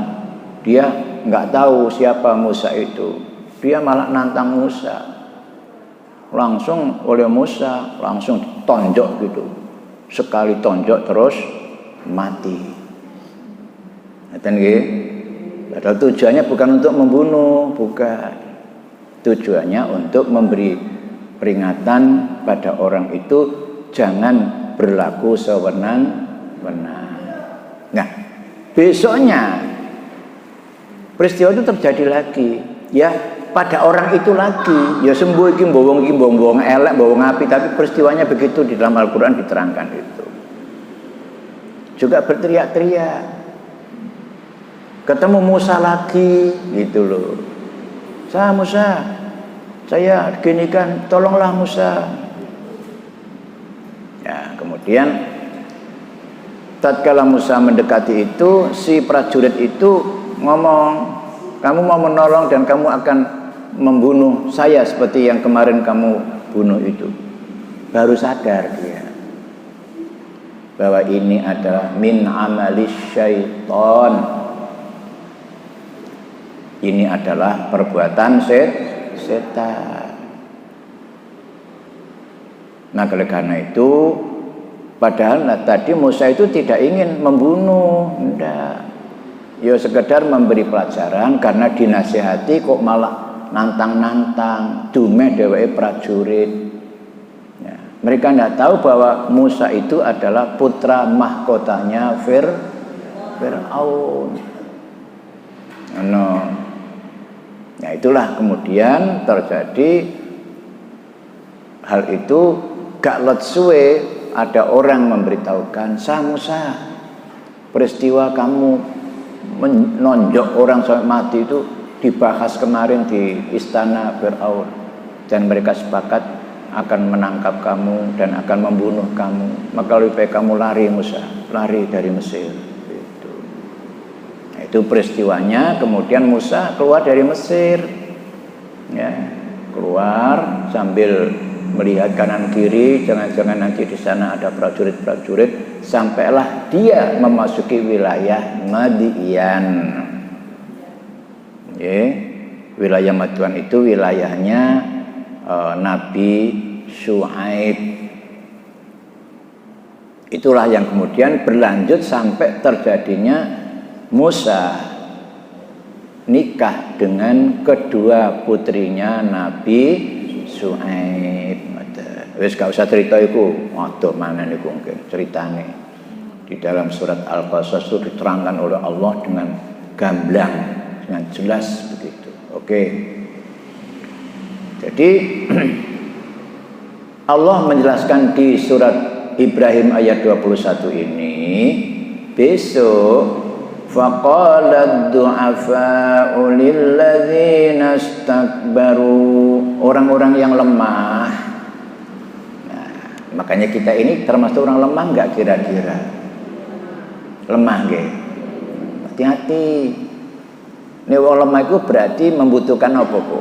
dia nggak tahu siapa Musa itu. Dia malah nantang Musa. Langsung oleh Musa langsung tonjok gitu. Sekali tonjok terus mati. Ngeten nggih. Padahal tujuannya bukan untuk membunuh, bukan. Tujuannya untuk memberi peringatan pada orang itu jangan berlaku sewenang-wenang. Nah, besoknya peristiwa itu terjadi lagi, ya pada orang itu lagi, ya sembuh iki mbowong elek, mbowong api, tapi peristiwanya begitu di dalam Al-Qur'an diterangkan itu. Juga berteriak-teriak. Ketemu Musa lagi gitu loh. Musa, saya gini kan, tolonglah Musa. Ya, kemudian tatkala Musa mendekati itu, si prajurit itu ngomong, kamu mau menolong dan kamu akan membunuh saya seperti yang kemarin kamu bunuh itu. Baru sadar dia bahwa ini adalah min amalis syaiton. Ini adalah perbuatan setan. Nah, oleh karena itu, padahal tadi Musa itu tidak ingin membunuh, enggak. Ya sekedar memberi pelajaran, karena dinasihati kok malah nantang-nantang, dume dheweke prajurit. Ya, mereka tidak tahu bahwa Musa itu adalah putra mahkotanya Fir'aun. Nah, itulah kemudian terjadi hal itu. Gak let suwe ada orang memberitahukan, Musa, peristiwa kamu menonjok orang sampai mati itu dibahas kemarin di istana Fir'aun, dan mereka sepakat akan menangkap kamu dan akan membunuh kamu. Maka lebih baik kamu lari, Musa, lari dari Mesir. Itu. Nah, itu peristiwanya. Kemudian Musa keluar dari Mesir, ya, keluar sambil melihat kanan kiri, jangan-jangan nanti di sana ada prajurit-prajurit, sampailah dia memasuki wilayah Madian. Wilayah Madian itu wilayahnya Nabi Syuaib. Itulah yang kemudian berlanjut sampai terjadinya Musa nikah dengan kedua putrinya Nabi Syuaib. Wis gak usah cerita iku, waduh mana niku ceritane. Di dalam surat Al-Qasas itu diterangkan oleh Allah dengan gamblang, dengan jelas begitu. Oke. Jadi Allah menjelaskan di surat Ibrahim ayat 21 ini, besok faqala ad-du'afa'u lilladzina istakbaru, orang-orang yang lemah. Nah, makanya kita ini termasuk orang lemah enggak kira-kira? Lemah nggih. Hati-hati. Nek wong lemah itu berarti membutuhkan apa, Bu?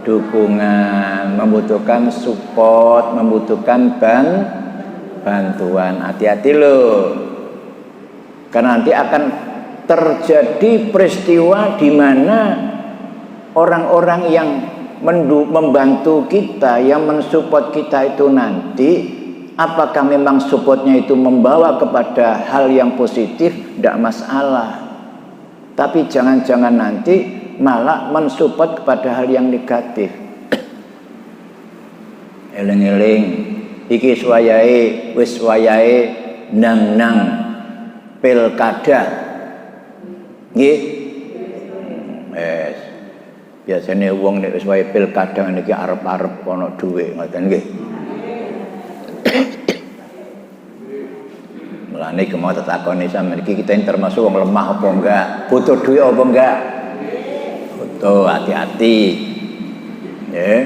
Dukungan, membutuhkan support, membutuhkan bantuan. Hati-hati loh, karena nanti akan terjadi peristiwa di mana orang-orang yang membantu kita, yang mensupport kita itu nanti, apakah memang supportnya itu membawa kepada hal yang positif, tidak masalah. Tapi jangan-jangan nanti malah mensupport kepada hal yang negatif. Eling-eling iki wis wayahe nang pilkada. Nggih. Biasane wong nek wis wayahe pilkada niki arep-arep ana dhuwit ngoten nggih. Mulane kemau tetakoni sampeyan iki kita ini termasuk wong lemah apa enggak? Butuh duit apa enggak? Butuh, hati-hati. Ya.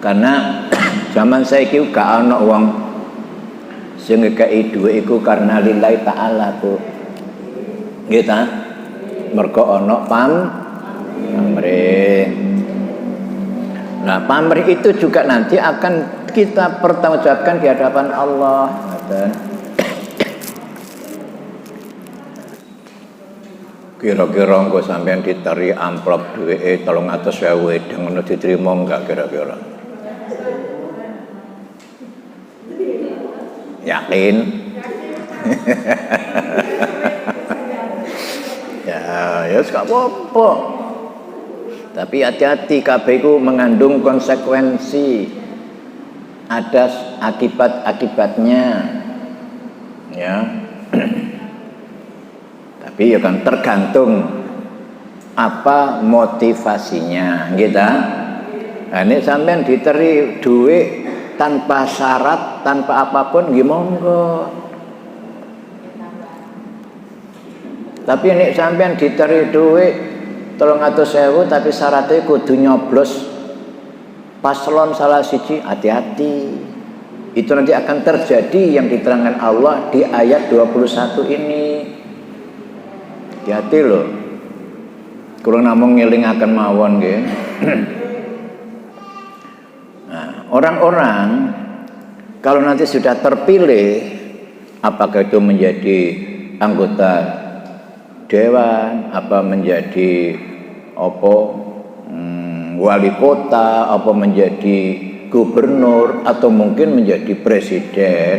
Karena zaman saiki gak ana wong sing ngekeki dhuwit iku karena lillahi taala, Bu. Nggih ta? Mergo ana pamrih. Nah, pamrih itu juga nanti akan kita pertanggungjawabkan di hadapan Allah. Kira-kira engko sampean diteri amplop duwike 300.000 dengan diterima enggak kira-kira? Yakin? Ya gak apa-apa. Tapi hati-hati, kabeh iku mengandung konsekuensi. Ada akibat-akibatnya. Ya. Tapi ya kan tergantung apa motivasinya, gitu. Nah, ini sampean diteri duit tanpa syarat, tanpa apapun, gimana? Tapi ini sampean diteri duit 300.000 tapi syaratnya kudu nyoblos paslon salah siji, hati-hati. Itu nanti akan terjadi yang diterangkan Allah di ayat 21 ini. Hati-hati loh. Kalau namung ngelingaken mawon nggih. Nah, orang-orang kalau nanti sudah terpilih, apakah itu menjadi anggota dewan, apa menjadi wali kota, apa menjadi gubernur, atau mungkin menjadi presiden,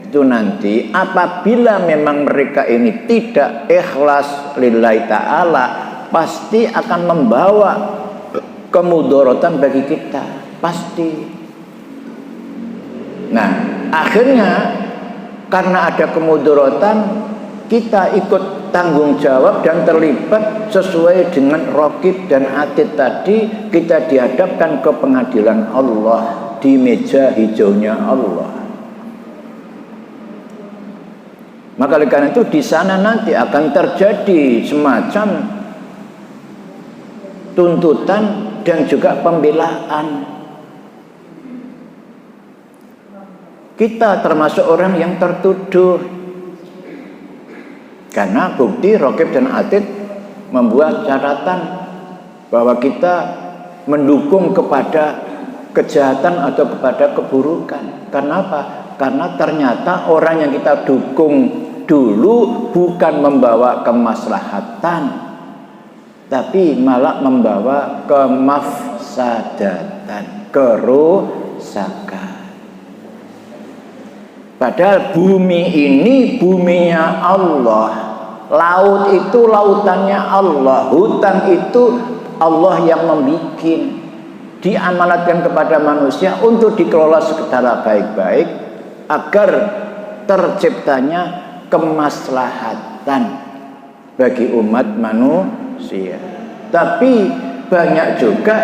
itu nanti apabila memang mereka ini tidak ikhlas lillahi ta'ala, pasti akan membawa kemudaratan bagi kita, pasti. Nah, akhirnya karena ada kemudaratan, kita ikut tanggung jawab dan terlibat sesuai dengan Raqib dan Atid tadi. Kita dihadapkan ke pengadilan Allah, di meja hijaunya Allah. Maka oleh karena itu di sana nanti akan terjadi semacam tuntutan dan juga pembelaan. Kita termasuk orang yang tertuduh. Karena bukti Raqib dan Atid membuat catatan bahwa kita mendukung kepada kejahatan atau kepada keburukan. Karena apa? Karena ternyata orang yang kita dukung dulu bukan membawa kemaslahatan, tapi malah membawa kemafsadatan, kerusakan. Padahal bumi ini buminya Allah, laut itu lautannya Allah, hutan itu Allah yang membuat, diamanatkan kepada manusia untuk dikelola secara baik-baik agar terciptanya kemaslahatan bagi umat manusia. Tapi banyak juga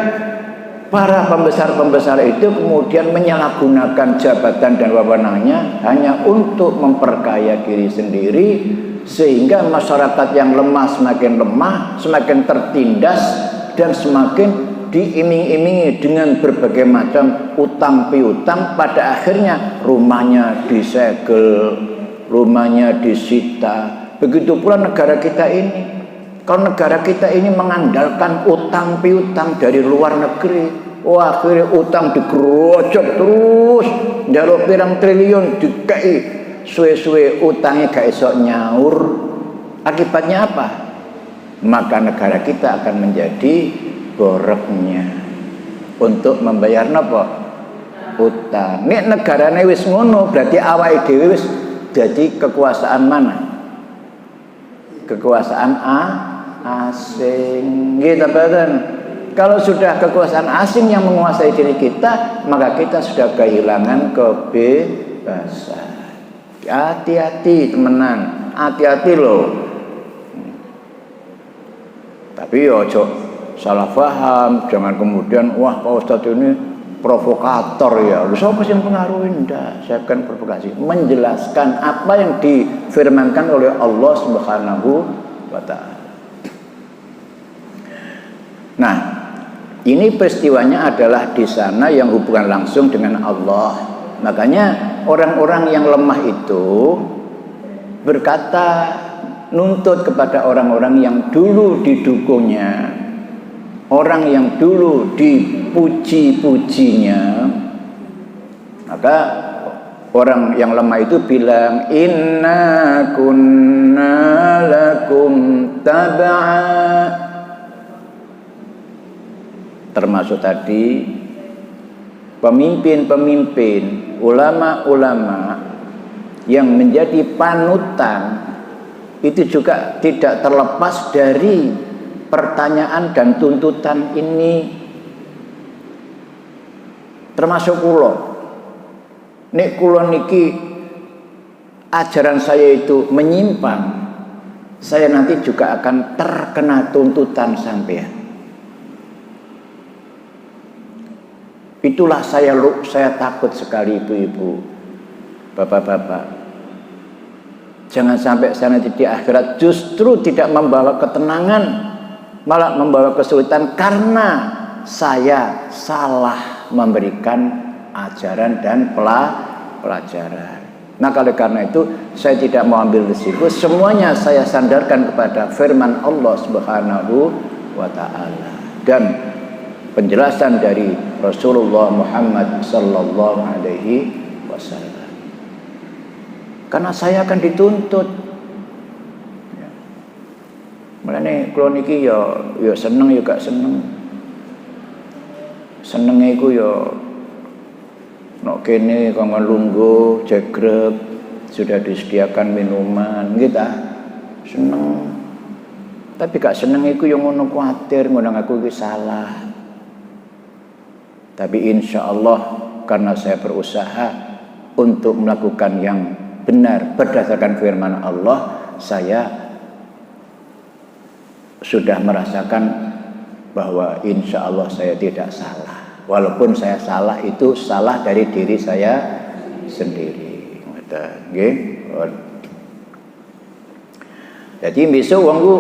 para pembesar-pembesar itu kemudian menyalahgunakan jabatan dan wewenangnya hanya untuk memperkaya diri sendiri, sehingga masyarakat yang lemah semakin lemah, semakin tertindas, dan semakin diiming-imingi dengan berbagai macam utang piutang. Pada akhirnya rumahnya disegel, rumahnya disita. Begitu pula negara kita ini. Kalau negara kita ini mengandalkan utang piutang dari luar negeri, akhirnya utang digerojok terus, njaluk pirang triliun dikai, suwe-suwe utangnya gak iso nyaur. Akibatnya apa? Maka negara kita akan menjadi boreknya untuk membayar napa? Utang. Nek negarane wis ngono, berarti awake dhewe wis jadi kekuasaan mana? kekuasaan asing. Gitu kan? Kalau sudah kekuasaan asing yang menguasai diri kita, maka kita sudah kehilangan kebebasan. Hati-hati temenan, hati-hati loh. Tapi ojo salah paham, jangan kemudian wah Pak Ustadz ini provokator ya. Lu siapa sih yang pengaruhin? Enggak, saya akan provokasi, menjelaskan apa yang difirmankan oleh Allah Subhanahu wa taala. Nah, ini peristiwanya adalah di sana yang hubungan langsung dengan Allah. Makanya orang-orang yang lemah itu berkata, nuntut kepada orang-orang yang dulu didukungnya, orang yang dulu dipuji-pujinya. Maka orang yang lemah itu bilang, inna kunna lakum tab'a. Termasuk tadi pemimpin-pemimpin, ulama-ulama yang menjadi panutan itu juga tidak terlepas dari pertanyaan dan tuntutan ini. Termasuk kula. Nek kula niki ajaran saya itu menyimpang, saya nanti juga akan terkena tuntutan sampean. Itulah saya takut sekali ibu-ibu, bapak-bapak. Jangan sampai saya nanti di akhirat justru tidak membawa ketenangan, malah membawa kesulitan karena saya salah memberikan ajaran dan pelajaran. Maka oleh karena itu saya tidak mau ambil risiko, semuanya saya sandarkan kepada firman Allah Subhanahu wa taala dan penjelasan dari Rasulullah Muhammad sallallahu alaihi wasallam. Karena saya akan dituntut. Mulane kula niki ya seneng ya gak seneng. Senenge iku ya nek kene kanggo lungguh jegreb sudah disediakan minuman gitu. Seneng. Tapi gak seneng iku ya ngono kuwatir ngono aku iki salah. Tapi insya Allah karena saya berusaha untuk melakukan yang benar berdasarkan firman Allah, saya sudah merasakan bahwa insya Allah saya tidak salah. Walaupun saya salah itu salah dari diri saya sendiri. Jadi besok wongku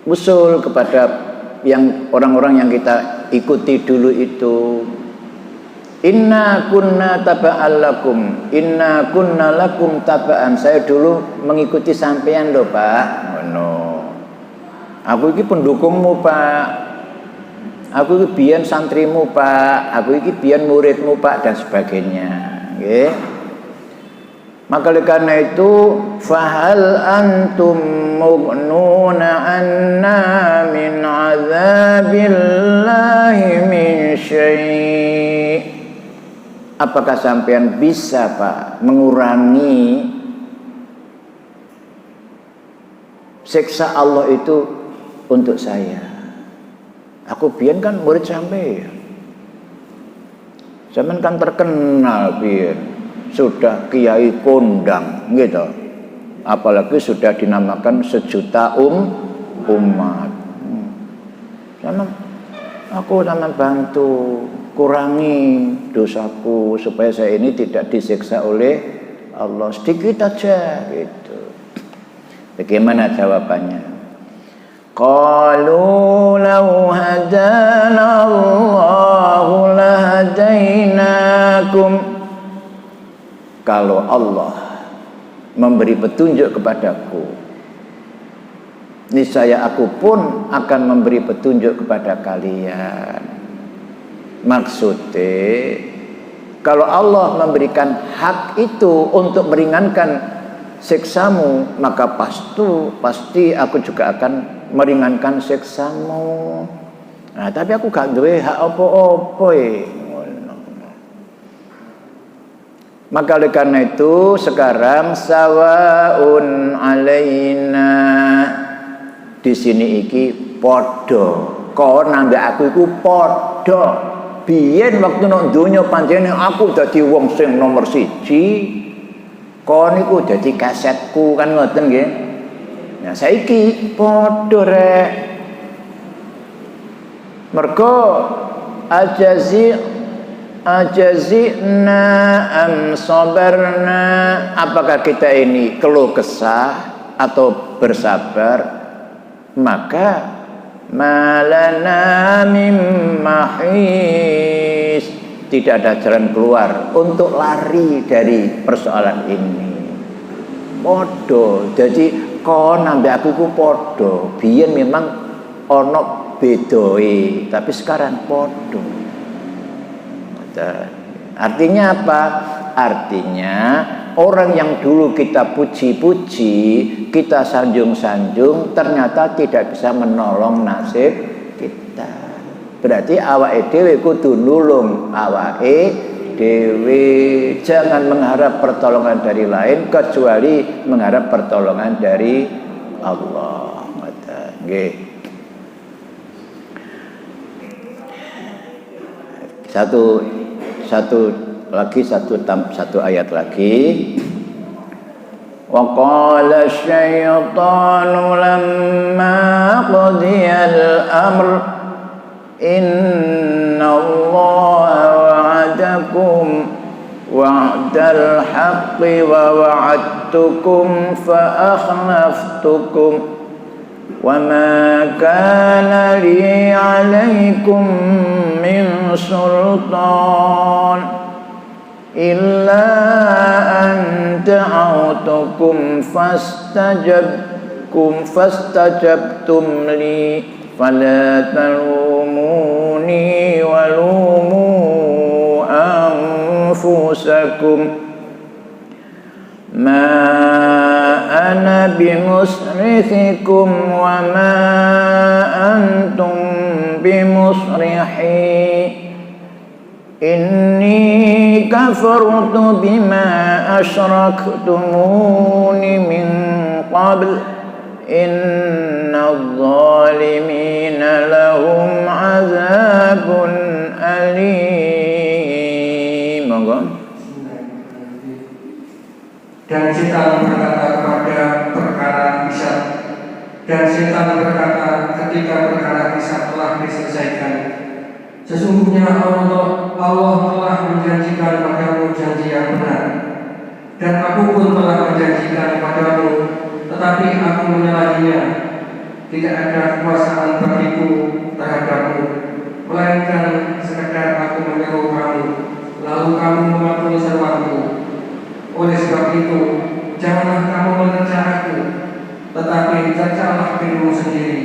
usul kepada yang orang-orang yang kita ikuti dulu itu, inna kunna taba'an lakum, inna kunna lakum taba'an. Saya dulu mengikuti sampean loh Pak. No. Aku ini pendukungmu Pak. Aku ini biyen santrimu Pak. Aku ini biyen muridmu Pak dan sebagainya. Okay. Maka oleh karena itu, fahal antum mughnuna anna min azabillahi min syai'. Apakah sampean bisa Pak mengurangi siksa Allah itu untuk saya? Aku biyen kan murid sampean. Sampean kan terkenal biyen. Sudah kiai kondang gitu, apalagi sudah dinamakan sejuta umat. Aku sama bantu kurangi dosaku supaya saya ini tidak disiksa oleh Allah sedikit aja gitu. Bagaimana jawabannya? Qalu law hadana Allahu lahadainakum. Kalau Allah memberi petunjuk kepadaku, niscaya aku pun akan memberi petunjuk kepada kalian. Maksudnya, kalau Allah memberikan hak itu untuk meringankan siksamu, maka pasti aku juga akan meringankan siksamu. Nah, tapi aku gak duwe hak apa-apa. Maka oleh karena itu sekarang sawaun alaina di sini iki podo. Kau nambah aku iku podo. Biyen waktu nang donya pancene aku dadi wong sing nomor 1. Kau niku dadi kasetku kan ngoten nggih. Nah saiki podo rek. Mergo ajazina am sabarna, apakah kita ini keluh kesah atau bersabar? Maka malana mim mahis, tidak ada jalan keluar untuk lari dari persoalan ini. Podo, jadi kon nambah aku ku podo. Biyen memang ono bedoe, tapi sekarang podo. Artinya apa? Artinya orang yang dulu kita puji-puji, kita sanjung-sanjung, ternyata tidak bisa menolong nasib kita. Berarti awake dhewe kudu nulung awake dhewe. Jangan mengharap pertolongan dari lain kecuali mengharap pertolongan dari Allah. Nggih. Satu ayat lagi. Wa qala asy-syaitanu lamma qudiyal amr innallaha wa'adakum wa'dal haqqi wa wa'adtukum fa akhlaftukum وَمَا كَانَ لِي عَلَيْكُمْ مِنْ سُلْطَانٍ إِلَّا أَنْ دَعَوْتُكُمْ فَاسْتَجَبْتُمْ لِي فَلَا تَلُومُونِي وَلُومُوا أَنفُسَكُمْ مَا أَنَا بِمُصْرِخِكُمْ وَمَا أَنْتُمْ بِمُصْرِخِي إِنِّي كَفَرْتُ بِمَا أَشْرَكْتُمُونِ مِنْ قَبْلُ إِنَّ الظَّالِمِينَ لَهُمْ عَذَابٌ أَلِيمٌ. Dan setan berkata kepada perkara hisab, dan setan berkata ketika perkara hisab telah diselesaikan, sesungguhnya Allah telah menjanjikan padamu janji yang benar, dan aku pun telah menjanjikan padamu, tetapi aku menyalahinya. Tidak ada kekuasaan bagiku terhadapmu, melainkan sekadar aku menyeru kamu, lalu kamu mematuhi seruanku. Oleh sebab itu, janganlah kamu menerca aku, tetapi tercalah dirimu sendiri.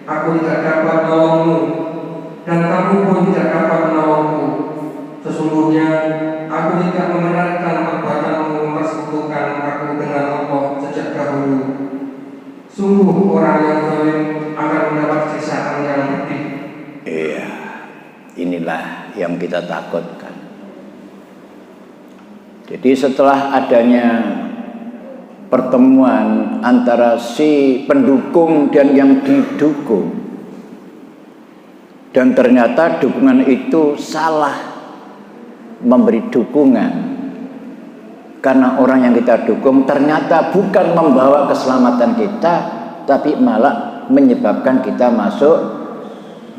Aku tidak dapat menolongmu, dan kamu pun tidak dapat menolongku. Sesungguhnya aku tidak membenarkan perbuatanmu mempersekutukan aku dengan Allah sejak dahulu. Sungguh orang yang zalim akan mendapat siksaan yang pedih. Iya, inilah yang kita takutkan. Jadi setelah adanya pertemuan antara si pendukung dan yang didukung, dan ternyata dukungan itu salah memberi dukungan, karena orang yang kita dukung ternyata bukan membawa keselamatan kita, tapi malah menyebabkan kita masuk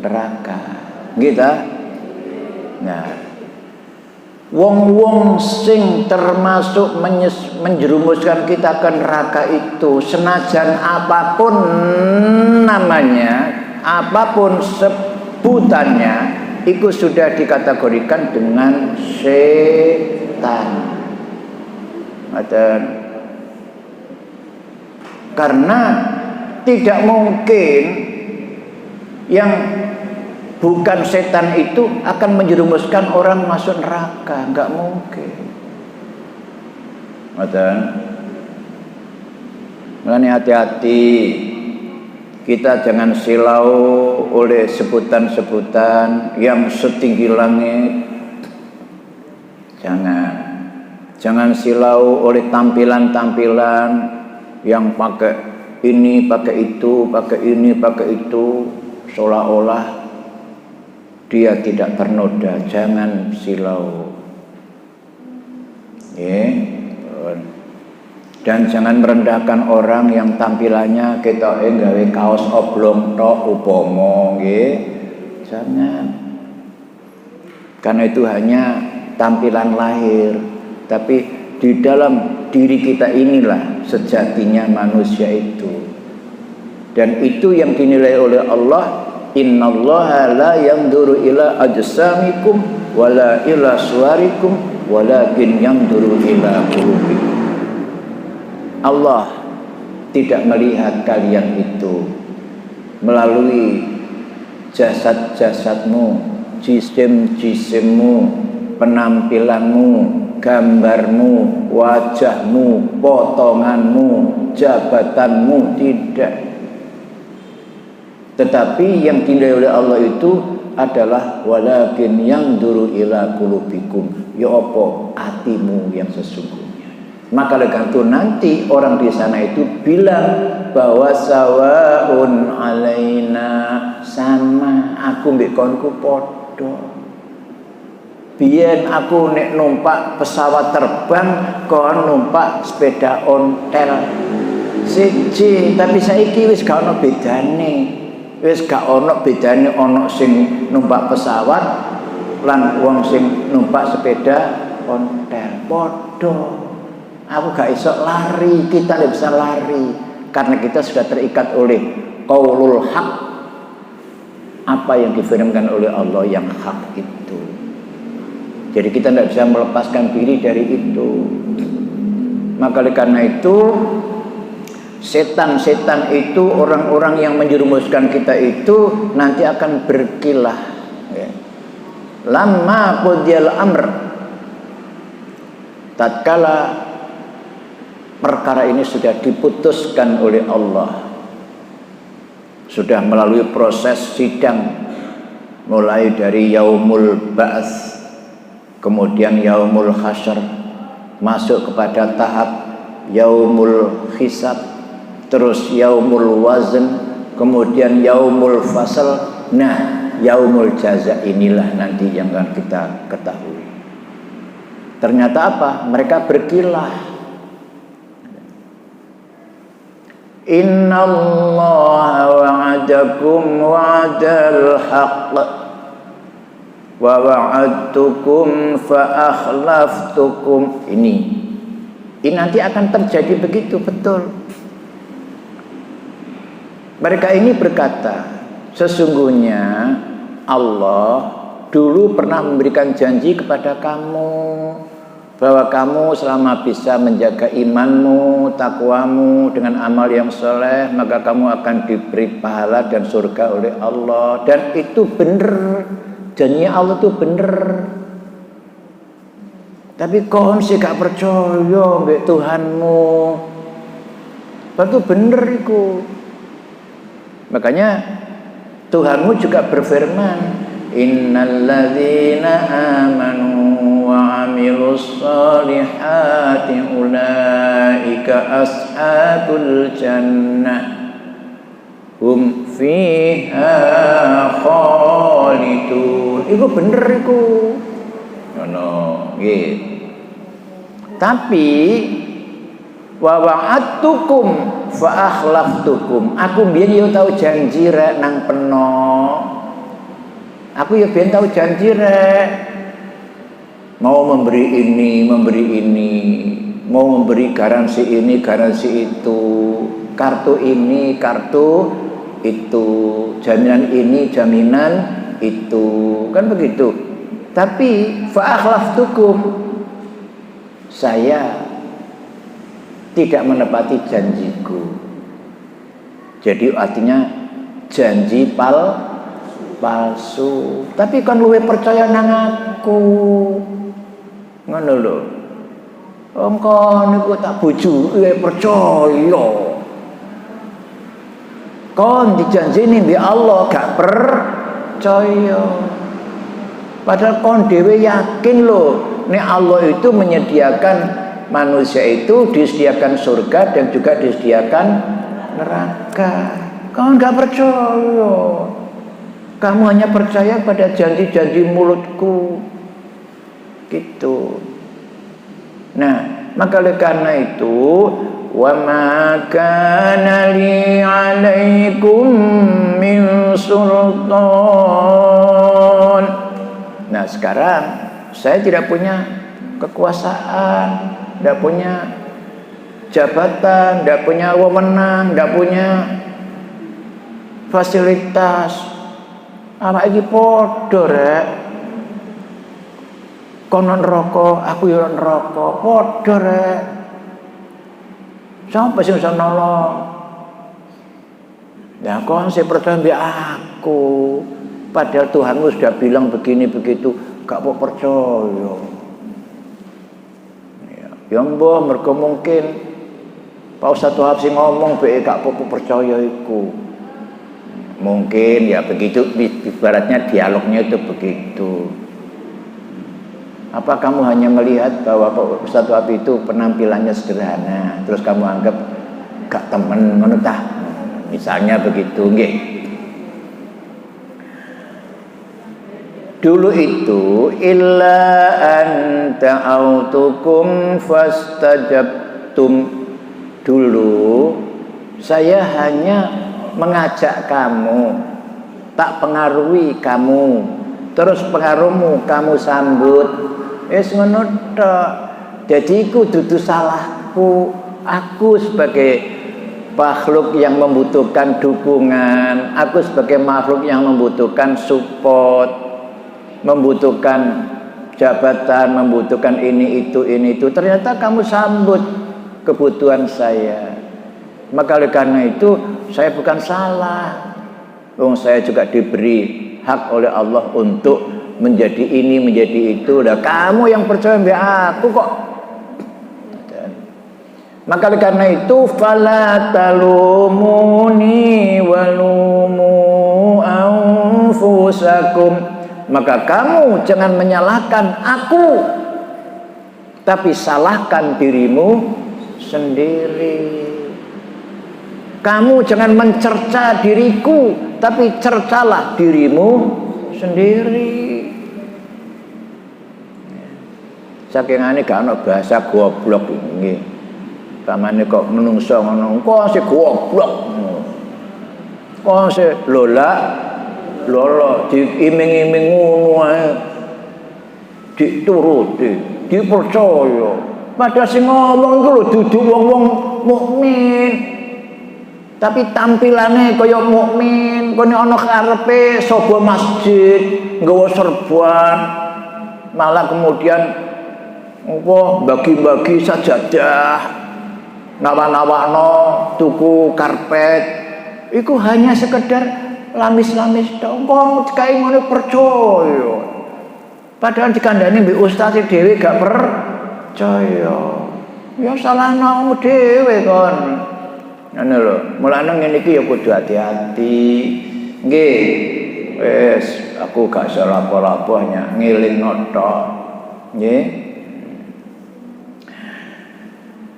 neraka. Gitu. Nah, wong-wong sing termasuk menjerumuskan kita ke neraka itu, senajan apapun namanya, apapun sebutannya, itu sudah dikategorikan dengan setan. Karena tidak mungkin yang bukan setan itu akan menjerumuskan orang masuk neraka, enggak mungkin. Makanya hati-hati, kita jangan silau oleh sebutan-sebutan yang setinggi langit. Jangan. Jangan silau oleh tampilan-tampilan yang pakai ini, pakai itu, pakai ini, pakai itu, seolah-olah dia tidak ternoda. Jangan silau. Dan jangan merendahkan orang yang tampilannya kita gawe kaos oblong tok upomo, jangan. Karena itu hanya tampilan lahir, tapi di dalam diri kita inilah sejatinya manusia itu. Dan itu yang dinilai oleh Allah, innallaha la yanzuru ila ajsamikum wala ila suwarikum walakin yanzuru ila qulubikum. Allah tidak melihat kalian itu melalui jasad-jasadmu, jisim-jisimmu, penampilanmu, gambarmu, wajahmu, potonganmu, jabatanmu, tidak. Tetapi yang dinilai oleh Allah itu adalah walakin yanzuru ila qulubikum, ya apa hatimu yang sesungguhnya. Maka oleh karena itu nanti orang di sana itu bilang bahwa sawaun alaina, sama aku mbek konku padha. Biyen aku nek numpak pesawat terbang, kon numpak sepeda ontel siji, tapi saiki wis gak ono bedane. Wis gak ono bedane, ono sing numpak pesawat lan wong sing numpak sepeda ontel padha. Aku gak iso lari, kita tidak bisa lari karena kita sudah terikat oleh qaulul haq, apa yang difirmankan oleh Allah yang hak itu. Jadi kita tidak bisa melepaskan diri dari itu. Maka oleh karena itu setan-setan itu, orang-orang yang menjerumuskan kita itu nanti akan berkilah. Lamma qudiyal amr, tatkala perkara ini sudah diputuskan oleh Allah, sudah melalui proses sidang, mulai dari yaumul ba'ats, kemudian yaumul hasyr, masuk kepada tahap yaumul hisab, terus yaumul wazn, kemudian yaumul fasl. Nah, yaumul jaza inilah nanti yang akan kita ketahui. Ternyata apa? Mereka berkilah. Innallaha wa'adakum wa'adal haqq wa wa'adtukum fa akhlaftukum. Ini nanti akan terjadi begitu, betul. Mereka ini berkata, sesungguhnya Allah dulu pernah memberikan janji kepada kamu bahwa kamu selama bisa menjaga imanmu, takwamu dengan amal yang soleh, maka kamu akan diberi pahala dan surga oleh Allah. Dan itu benar, janjinya Allah itu benar. Tapi kau sih gak percaya mbek Tuhanmu. Itu benar itu. Makanya Tuhanmu juga berfirman, innalladzina amanu wa amilus solihati ulaika ashabul jannah hum fiha khalidun. Iku bener iku. Ngono, nggih. Tapi wa wa'adtukum fa akhlaftukum. Aku biyen yo tau janji rek nang peno. Aku ya biyen tau janji rek mau memberi ini, mau memberi garansi ini, garansi itu, kartu ini, kartu itu, jaminan ini, jaminan itu, kan begitu. Tapi fa akhlaftukum, saya tidak menepati janjiku. Jadi artinya janji palsu. Tapi kan luwe percaya nang aku. Ngono lho. Engko niku tak bojoke percaya. Kon dijanjini mbek Allah gak percaya. Padahal kon dhewe yakin loh, nek Allah itu menyediakan manusia itu disediakan surga dan juga disediakan neraka. Kamu nggak percaya. Kamu hanya percaya pada janji-janji mulutku. Gitu. Nah, maka oleh karena itu, wa ma kana li 'alaikum min sultan. Nah, sekarang saya tidak punya kekuasaan, tidak punya jabatan, tidak punya wewenang, tidak punya fasilitas. Awak iki padha rek. Konon rokok, aku yo neraka, padha rek. Sampai sing iso nolong. Ya kon sing percaya mbek aku. Padahal Tuhanmu sudah bilang begini begitu, gak mau percaya. Ya mbah mergo mungkin Pak Ustadz Wahab sing ngomong mbek gak mau percaya iku. Mungkin ya begitu, ibaratnya dialognya itu begitu. Apa kamu hanya melihat bahwa Pak Ustadz Wahab itu penampilannya sederhana, terus kamu anggap gak temen ngono tah? Misalnya begitu nggih. Dulu itu illa an ta'autukum fastajabtum. Dulu saya hanya mengajak kamu, tak pengaruhi kamu, terus pengaruhmu kamu sambut. Wis ngono tok. Jadi iku dudu salahku. Aku sebagai makhluk yang membutuhkan dukungan, aku sebagai makhluk yang membutuhkan support, membutuhkan jabatan, membutuhkan ini itu. Ternyata kamu sambut kebutuhan saya. Maka oleh karena itu saya bukan salah. Saya juga diberi hak oleh Allah untuk menjadi ini, menjadi itu. Lah kamu yang percaya mbak aku kok. Maka oleh karena itu fala talumuni walumu anfusakum. Maka kamu jangan menyalahkan aku, tapi salahkan dirimu sendiri. Kamu jangan mencerca diriku, tapi cercalah dirimu sendiri. Saking ane gak ono bahasa goblok nggih. Pamane kok menungso ngono, kok sing goblok. Kok sing lolo diiming-iming ngono ae. Dituruti, dipercaya. Padahal sing ngomong iku lho dudu wong-wong mukmin. Tapi tampilannya kaya mukmin, kene ana karepe sapa masjid, nggawa serban, malah kemudian bagi-bagi sajadah, nawa-nawakno tuku karpet, iku hanya sekedar lamis-lamis tok. Kok kae ngono percaya. Padahal dikandani mbek ustaz dhewe gak percaya. Ya salah nang dhewe kon. Ngono lho, mulane ngene iki ya kudu hati-hati. Nggih. Wis, aku gak salah apa-apa hanya ngelingno tok. Nggih.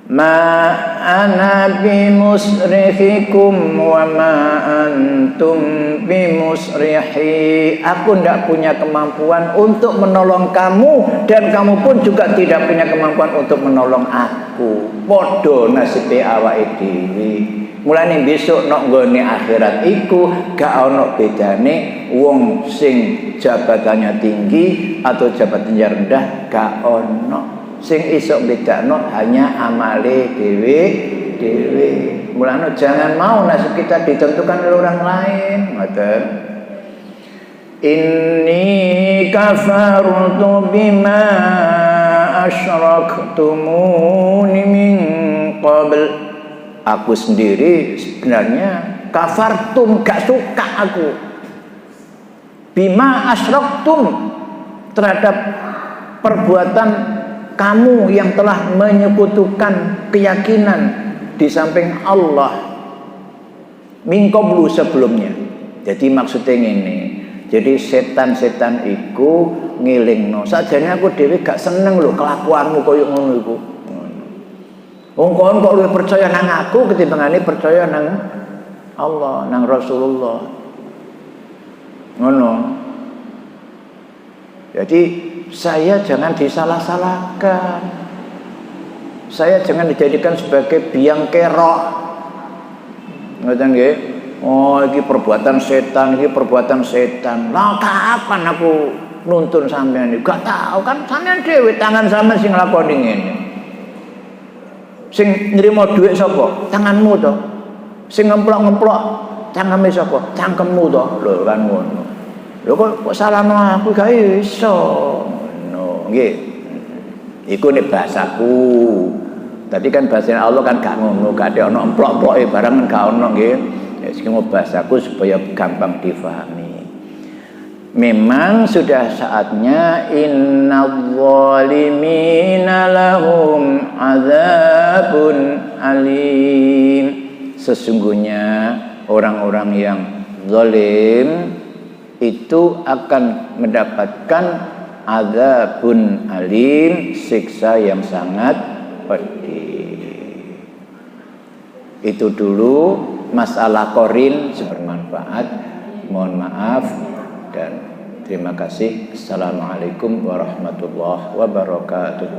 Ma ana bimusrihikum wa ma antum bimusrihi. Aku tidak punya kemampuan untuk menolong kamu dan kamu pun juga tidak punya kemampuan untuk menolong aku. Padha nasibe awake dhewe. Mulane besok nek nggone akhirat iku gak ana bedane wong sing jabatannya tinggi atau jabatannya rendah, gak ana. Sing iso bedakno hanya amale dhewe. Mulane jangan mau nasib kita ditentukan oleh orang lain, ngoten. Inni kafartu bima asyraktumuni min qabl. Aku sendiri sebenarnya kafartum, gak suka aku. Bima asyraktum, terhadap perbuatan kamu yang telah menyekutukan keyakinan di samping Allah min qablu sebelumnya. Jadi maksudnya ini, Jadi setan-setan iku ngilingno. Sajane aku dhewe gak seneng lho kelakuanmu koyo ngono iku. Wong kon kok luwih percaya nang aku ketimbangane percaya nang Allah, nang Rasulullah. Ngono. Jadi saya jangan disalah-salahkan. Saya jangan dijadikan sebagai biang kerok. Ngoten nggih. Oh, iki perbuatan setan, iki perbuatan setan. Lah kapan aku nuntun sampean iki? Gak tahu kan sampean dhewe tangan sampean sing nglakoni ngene. Sing nrimo dhuwit sapa? Tanganmu to. Sing ngemplok-ngemplok cangkeme sapa? Cangkemmu to. Lho kan ngono. Lho kok salahno aku gak iso. Ngono, nggih. Iku nek bahasaku. Tadi kan bahasa Allah kan gak ngono, gak ada ono emplok-emploke barang gak ono nggih. Ya sing bahasaku supaya gampang difahami. Memang sudah saatnya innadh-dhalimina lahum adzabun alim. Sesungguhnya orang-orang yang zalim itu akan mendapatkan adzabun alim, siksa yang sangat pedih. Itu dulu masalah korin bermanfaat. Mohon maaf dan terima kasih. Assalamualaikum warahmatullahi wabarakatuh.